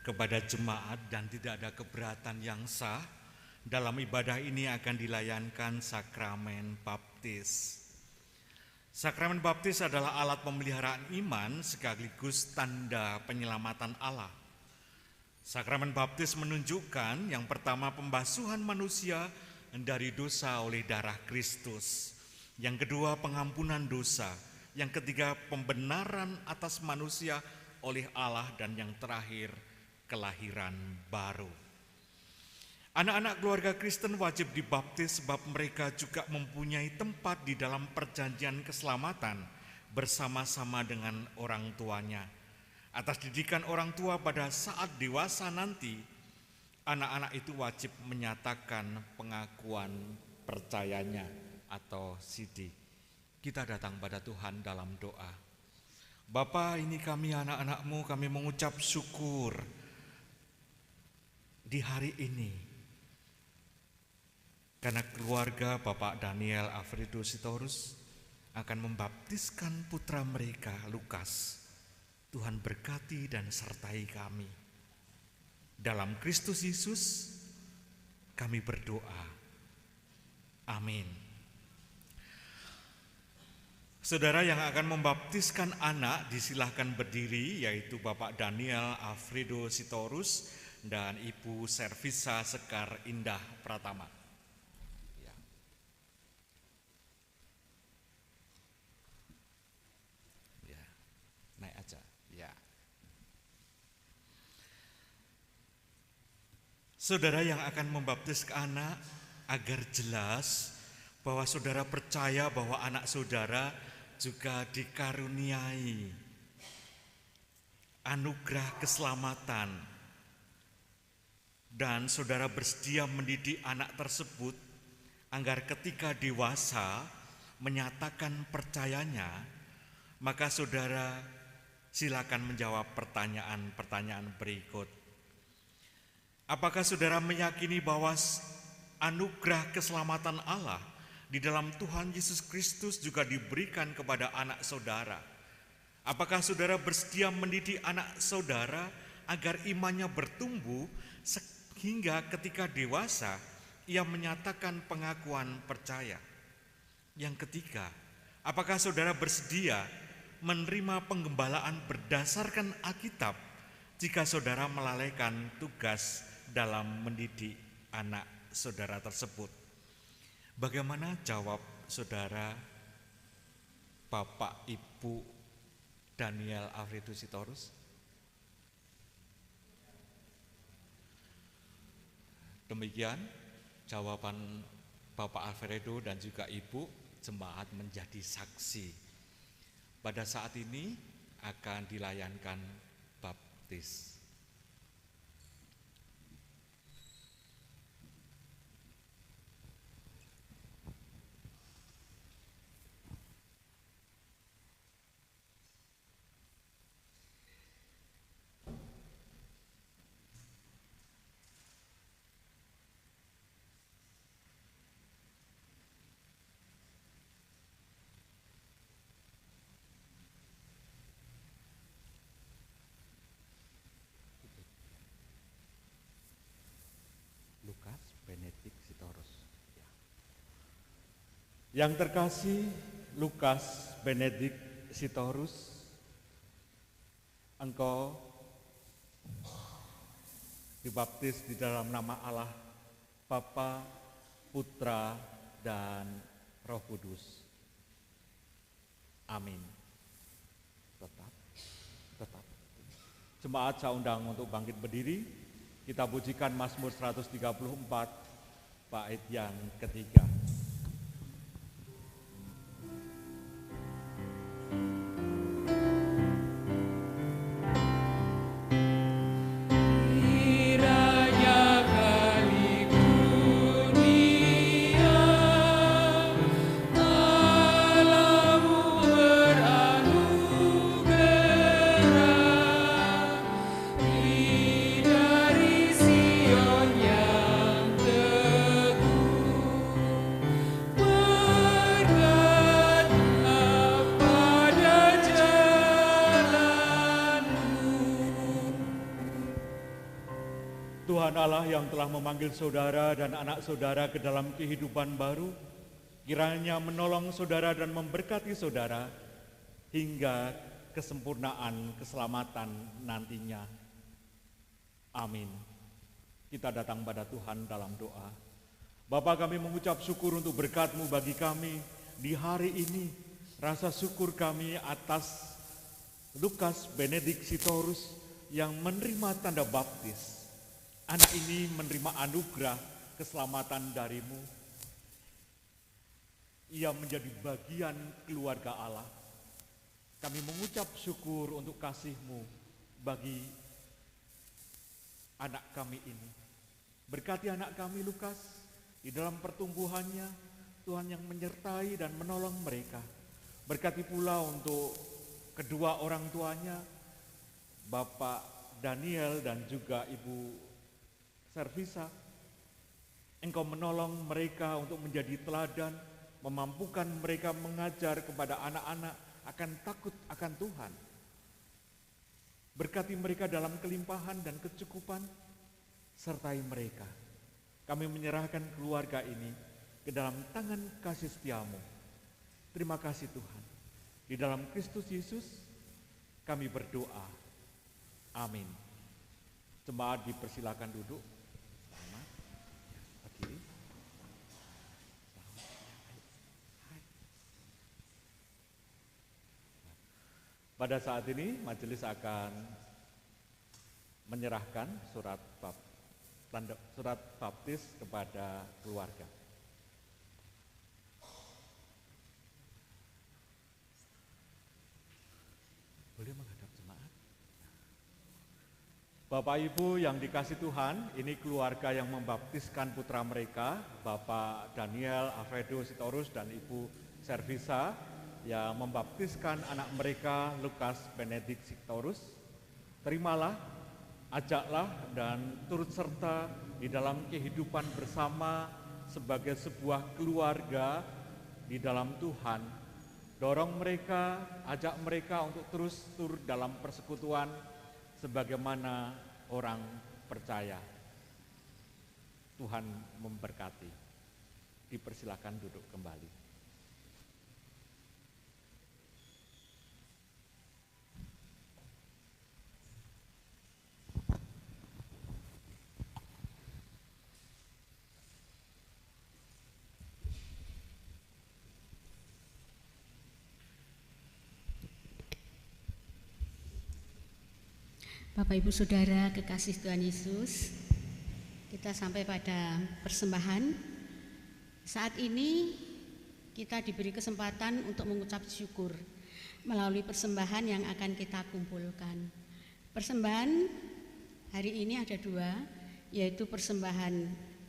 kepada jemaat dan tidak ada keberatan yang sah, dalam ibadah ini akan dilayankan sakramen baptis. Sakramen baptis adalah alat pemeliharaan iman sekaligus tanda penyelamatan Allah. Sakramen baptis menunjukkan yang pertama pembasuhan manusia dari dosa oleh darah Kristus, yang kedua pengampunan dosa, yang ketiga pembenaran atas manusia oleh Allah, dan yang terakhir kelahiran baru. Anak-anak keluarga Kristen wajib dibaptis sebab mereka juga mempunyai tempat di dalam perjanjian keselamatan bersama-sama dengan orang tuanya. Atas didikan orang tua pada saat dewasa nanti, anak-anak itu wajib menyatakan pengakuan percayanya atau sidi. Kita datang pada Tuhan dalam doa. Bapa, ini kami anak-anak-Mu, kami mengucap syukur di hari ini karena keluarga Bapak Daniel Alfredo Sitorus akan membaptiskan putra mereka Lukas. Tuhan berkati dan sertai kami. Dalam Kristus Yesus kami berdoa. Amin. Saudara yang akan membaptiskan anak disilahkan berdiri, yaitu Bapak Daniel Alfredo Sitorus dan Ibu Servisa Sekar Indah Pratama. Ya. Ya, naik aja. Ya. Saudara yang akan membaptiskan anak, agar jelas bahwa saudara percaya bahwa anak saudara juga dikaruniai anugerah keselamatan, dan saudara bersedia mendidik anak tersebut agar ketika dewasa menyatakan percayanya, maka saudara silakan menjawab pertanyaan-pertanyaan berikut. Apakah saudara meyakini bahwa anugerah keselamatan Allah di dalam Tuhan Yesus Kristus juga diberikan kepada anak saudara? Apakah saudara bersedia mendidik anak saudara agar imannya bertumbuh sehingga ketika dewasa ia menyatakan pengakuan percaya? Yang ketiga, apakah saudara bersedia menerima penggembalaan berdasarkan Alkitab jika saudara melalaikan tugas dalam mendidik anak saudara tersebut? Bagaimana jawab saudara Bapak Ibu Daniel Alfredo Sitorus? Demikian jawaban Bapak Alfredo dan juga Ibu. Jemaat menjadi saksi. Pada saat ini akan dilayankan baptis. Lukas Benedik Sitorus. Yang terkasih Lukas Benedik Sitorus, engkau dibaptis di dalam nama Allah Bapa, Putra, dan Roh Kudus. Amin. Tetap. Jemaat saya undang untuk bangkit berdiri. Kita pujikan Mazmur 134 bait yang ketiga. Dari Sion yang teguh Tuhan Allah yang telah memanggil saudara dan anak saudara ke dalam kehidupan baru, kiranya menolong saudara dan memberkati saudara hingga kesempurnaan keselamatan nantinya. Amin. Kita datang pada Tuhan dalam doa. Bapa, kami mengucap syukur untuk berkat-Mu bagi kami di hari ini. Rasa syukur kami atas Lukas Benedict Sitorus yang menerima tanda baptis. Anak ini menerima anugerah keselamatan dari-Mu. Ia menjadi bagian keluarga Allah. Kami mengucap syukur untuk kasih-Mu bagi anak kami ini. Berkati anak kami Lukas di dalam pertumbuhannya, Tuhan yang menyertai dan menolong mereka. Berkati pula untuk kedua orang tuanya, Bapak Daniel dan juga Ibu Servisa. Engkau menolong mereka untuk menjadi teladan, memampukan mereka mengajar kepada anak-anak akan takut akan Tuhan. Berkati mereka dalam kelimpahan dan kecukupan, sertai mereka. Kami menyerahkan keluarga ini ke dalam tangan kasih setia-Mu. Terima kasih Tuhan. Di dalam Kristus Yesus kami berdoa. Amin. Jemaat dipersilakan duduk. Pada saat ini majelis akan menyerahkan surat baptis kepada keluarga. Boleh menghadap jemaat. Bapak Ibu yang dikasih Tuhan, ini keluarga yang membaptiskan putra mereka, Bapak Daniel Alfredo Sitorus dan Ibu Servisa, yang membaptiskan anak mereka Lukas Benedict Sitorus. Terimalah, ajaklah dan turut serta di dalam kehidupan bersama sebagai sebuah keluarga di dalam Tuhan. Dorong mereka, ajak mereka untuk terus turut dalam persekutuan sebagaimana orang percaya. Tuhan memberkati. Dipersilakan duduk kembali. Bapak Ibu Saudara kekasih Tuhan Yesus, kita sampai pada persembahan. Saat ini kita diberi kesempatan untuk mengucap syukur melalui persembahan yang akan kita kumpulkan. Persembahan hari ini ada dua, yaitu persembahan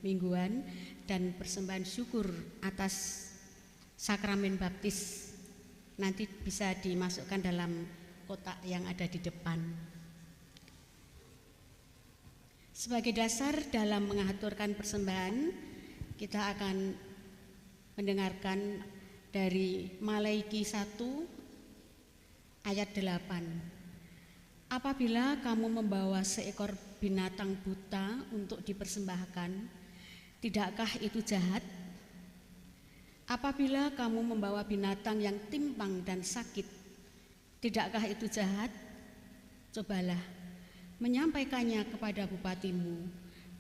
mingguan dan persembahan syukur atas sakramen baptis. Nanti bisa dimasukkan dalam kotak yang ada di depan. Sebagai dasar dalam mengaturkan persembahan, kita akan mendengarkan dari Maleakhi 1 ayat 8. Apabila kamu membawa seekor binatang buta untuk dipersembahkan, tidakkah itu jahat? Apabila kamu membawa binatang yang timpang dan sakit, tidakkah itu jahat? Cobalah menyampaikannya kepada bupatimu,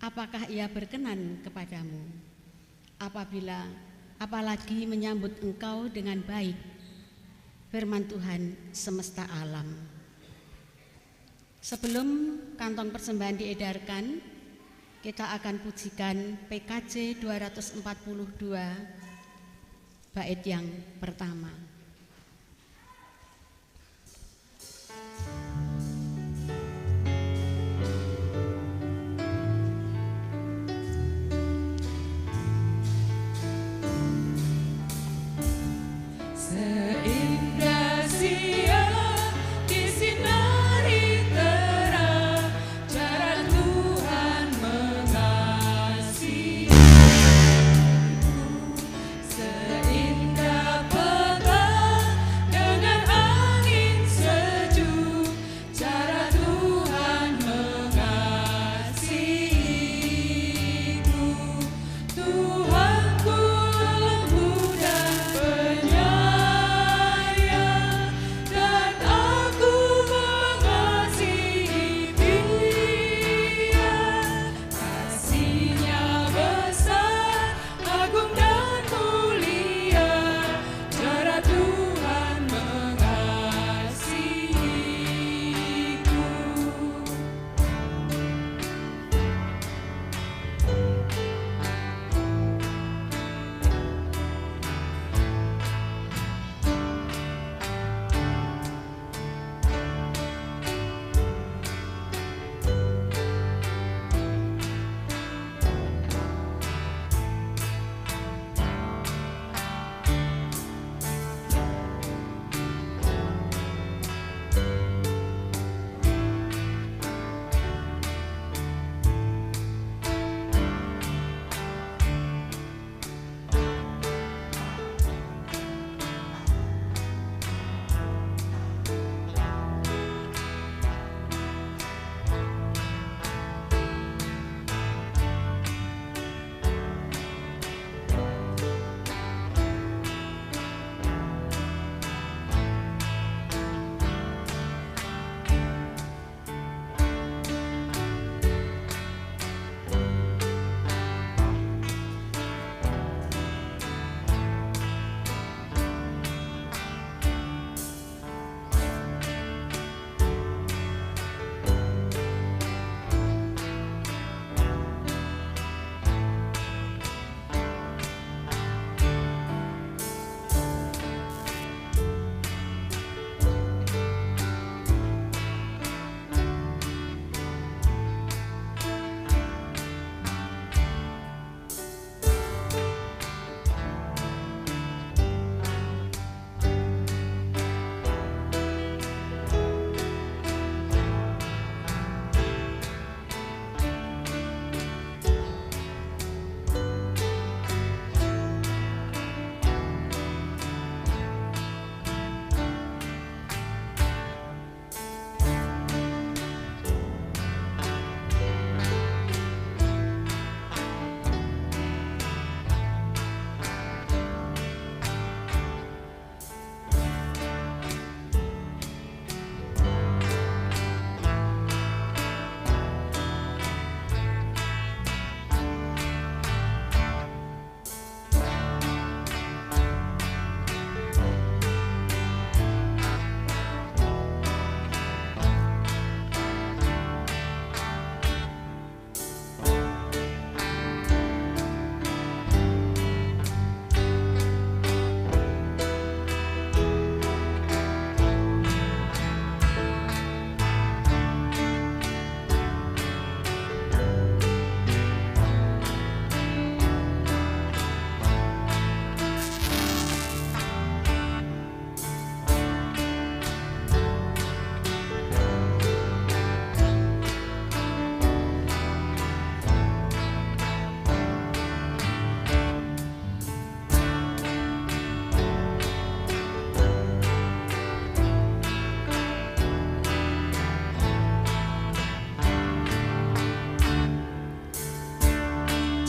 apakah ia berkenan kepadamu? Apalagi menyambut engkau dengan baik, firman Tuhan semesta alam. Sebelum kantong persembahan diedarkan, kita akan pujikan PKJ 242 bait yang pertama. Seindah siang disinari terang, cara Tuhan mengasihiku. Seindah petang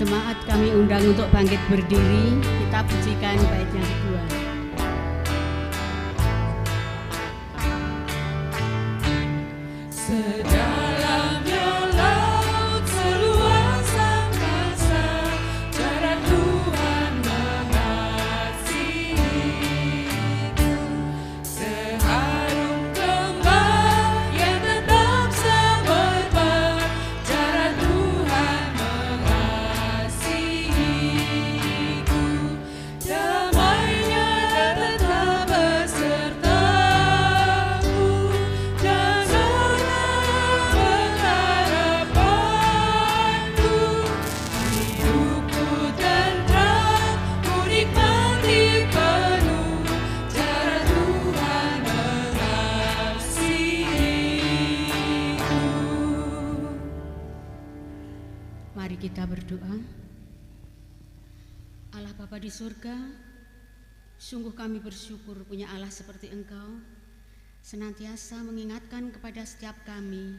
Jemaat kami undang untuk bangkit berdiri, kita pujikan bait yang kedua. Sedalamnya laut, seluas angkasa, cara Tuhan mengasihiku. Seharum kembang yang tetap semerbak, cara Tuhan mengasihiku. Damainya tetap besertaku, dan pengharapanku. Hidupku tentram, ku nikmati penuh, cara Tuhan mengasihiku. Mari kita berdoa. Allah Bapa di surga, sungguh kami bersyukur punya Allah seperti Engkau, senantiasa mengingatkan kepada setiap kami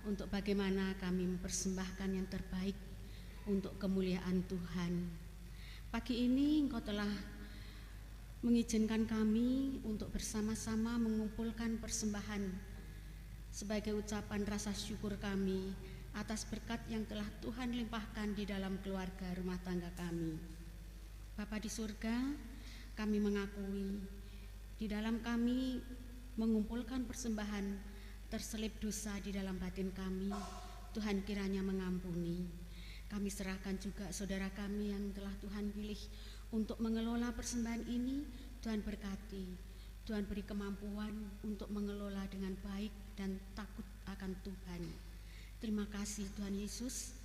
untuk bagaimana kami mempersembahkan yang terbaik untuk kemuliaan Tuhan. Pagi ini Engkau telah mengizinkan kami untuk bersama-sama mengumpulkan persembahan sebagai ucapan rasa syukur kami atas berkat yang telah Tuhan limpahkan di dalam keluarga rumah tangga kami. Bapa di surga, kami mengakui di dalam kami mengumpulkan persembahan terselip dosa di dalam batin kami. Tuhan kiranya mengampuni. Kami serahkan juga saudara kami yang telah Tuhan pilih untuk mengelola persembahan ini. Tuhan berkati, Tuhan beri kemampuan untuk mengelola dengan baik dan takut akan Tuhan. Terima kasih Tuhan Yesus.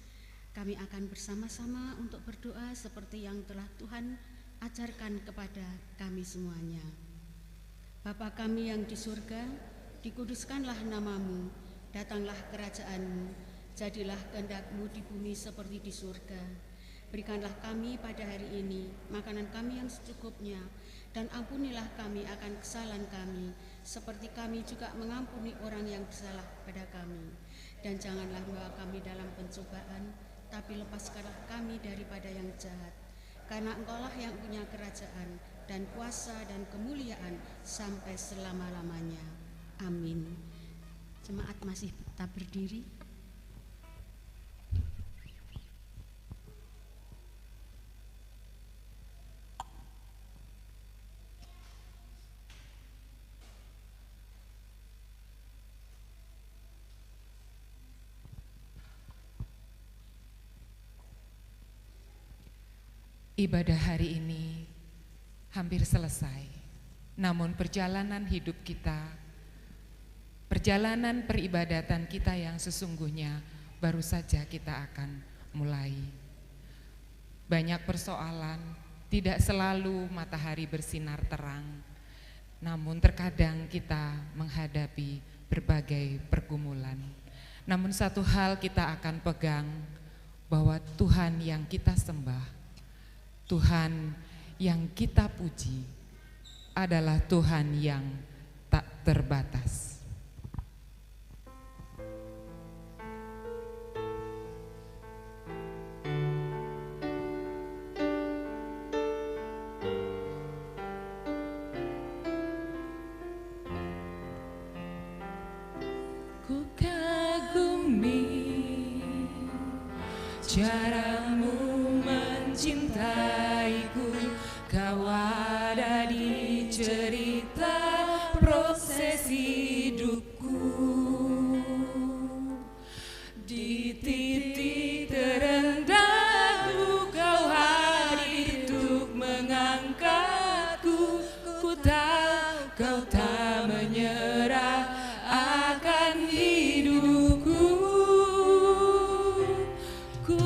Kami akan bersama-sama untuk berdoa seperti yang telah Tuhan ajarkan kepada kami semuanya. Bapa kami yang di surga, dikuduskanlah namamu, datanglah kerajaan-Mu, jadilah kehendak-Mu di bumi seperti di surga. Berikanlah kami pada hari ini makanan kami yang secukupnya, dan ampunilah kami akan kesalahan kami, seperti kami juga mengampuni orang yang bersalah pada kami. Dan janganlah membawa kami dalam pencobaan, tapi lepaskanlah kami daripada yang jahat. Karena Engkaulah yang punya kerajaan dan kuasa dan kemuliaan sampai selama-lamanya. Amin. Jemaat masih tetap berdiri. Ibadah hari ini hampir selesai, namun perjalanan hidup kita, perjalanan peribadatan kita yang sesungguhnya baru saja kita akan mulai. Banyak persoalan, tidak selalu matahari bersinar terang, namun terkadang kita menghadapi berbagai pergumulan. Namun satu hal kita akan pegang, bahwa Tuhan yang kita sembah, Tuhan yang kita puji adalah Tuhan yang tak terbatas. Ku kagumi caramu mencintaiku, kau ada di cerita proses hidupku. Di titik terendahku kau hadir untuk mengangkatku. Ku tahu kau tak menyerah akan hidupku. Ku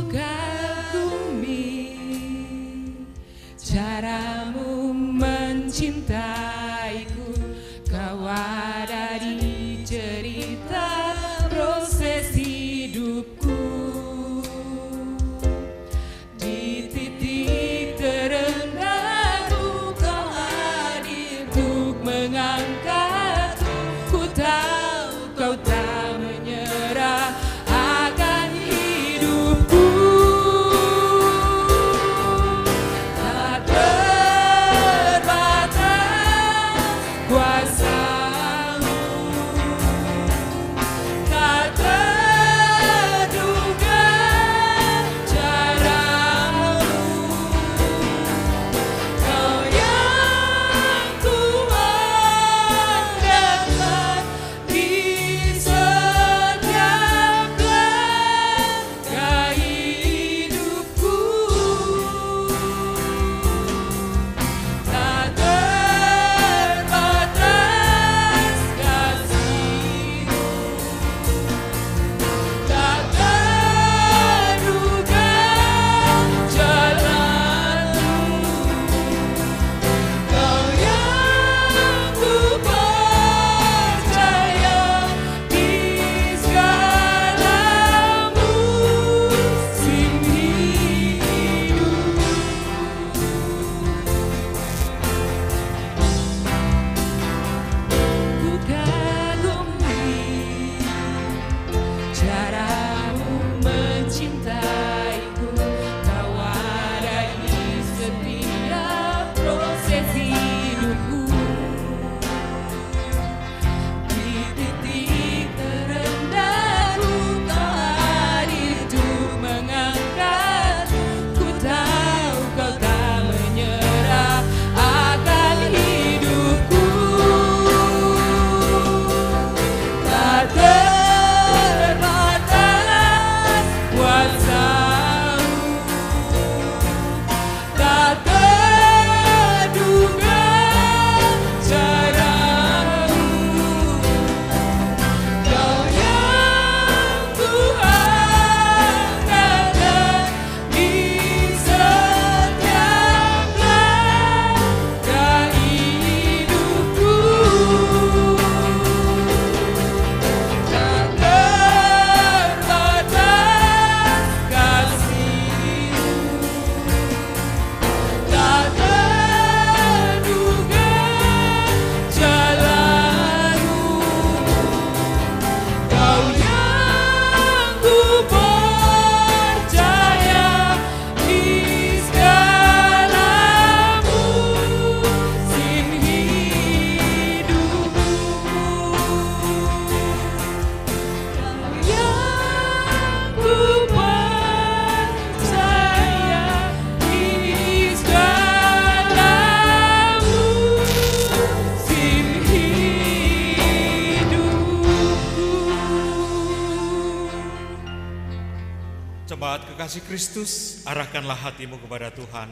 kasih Kristus, arahkanlah hatimu kepada Tuhan.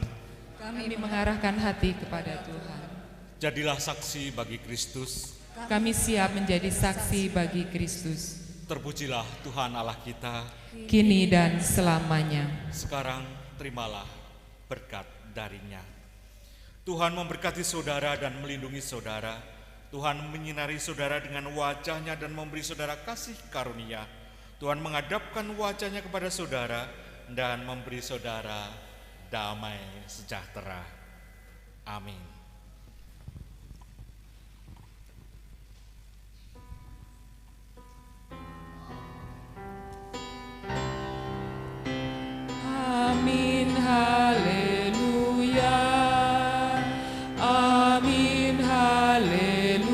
Kami mengarahkan hati kepada Tuhan. Jadilah saksi bagi Kristus. Kami siap menjadi saksi bagi Kristus. Terpujilah Tuhan Allah kita, kini dan selamanya. Sekarang terimalah berkat darinya. Tuhan memberkati saudara dan melindungi saudara. Tuhan menyinari saudara dengan wajah-Nya dan memberi saudara kasih karunia. Tuhan menghadapkan wajah-Nya kepada saudara dan memberi saudara damai sejahtera. Amin. Amin, haleluya. Amin, haleluya.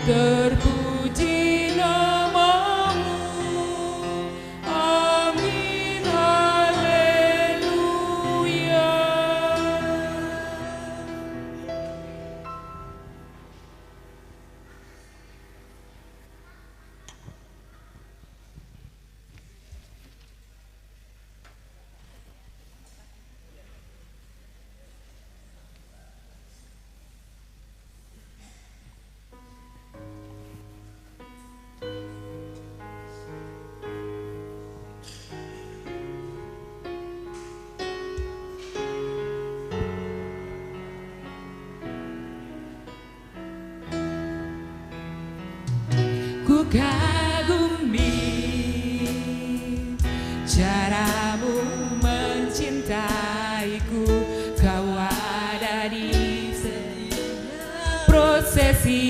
Terpuji nama-Mu. Amin, haleluya. Ku kagumi caramu mencintaiku, kau ada di setiap prosesi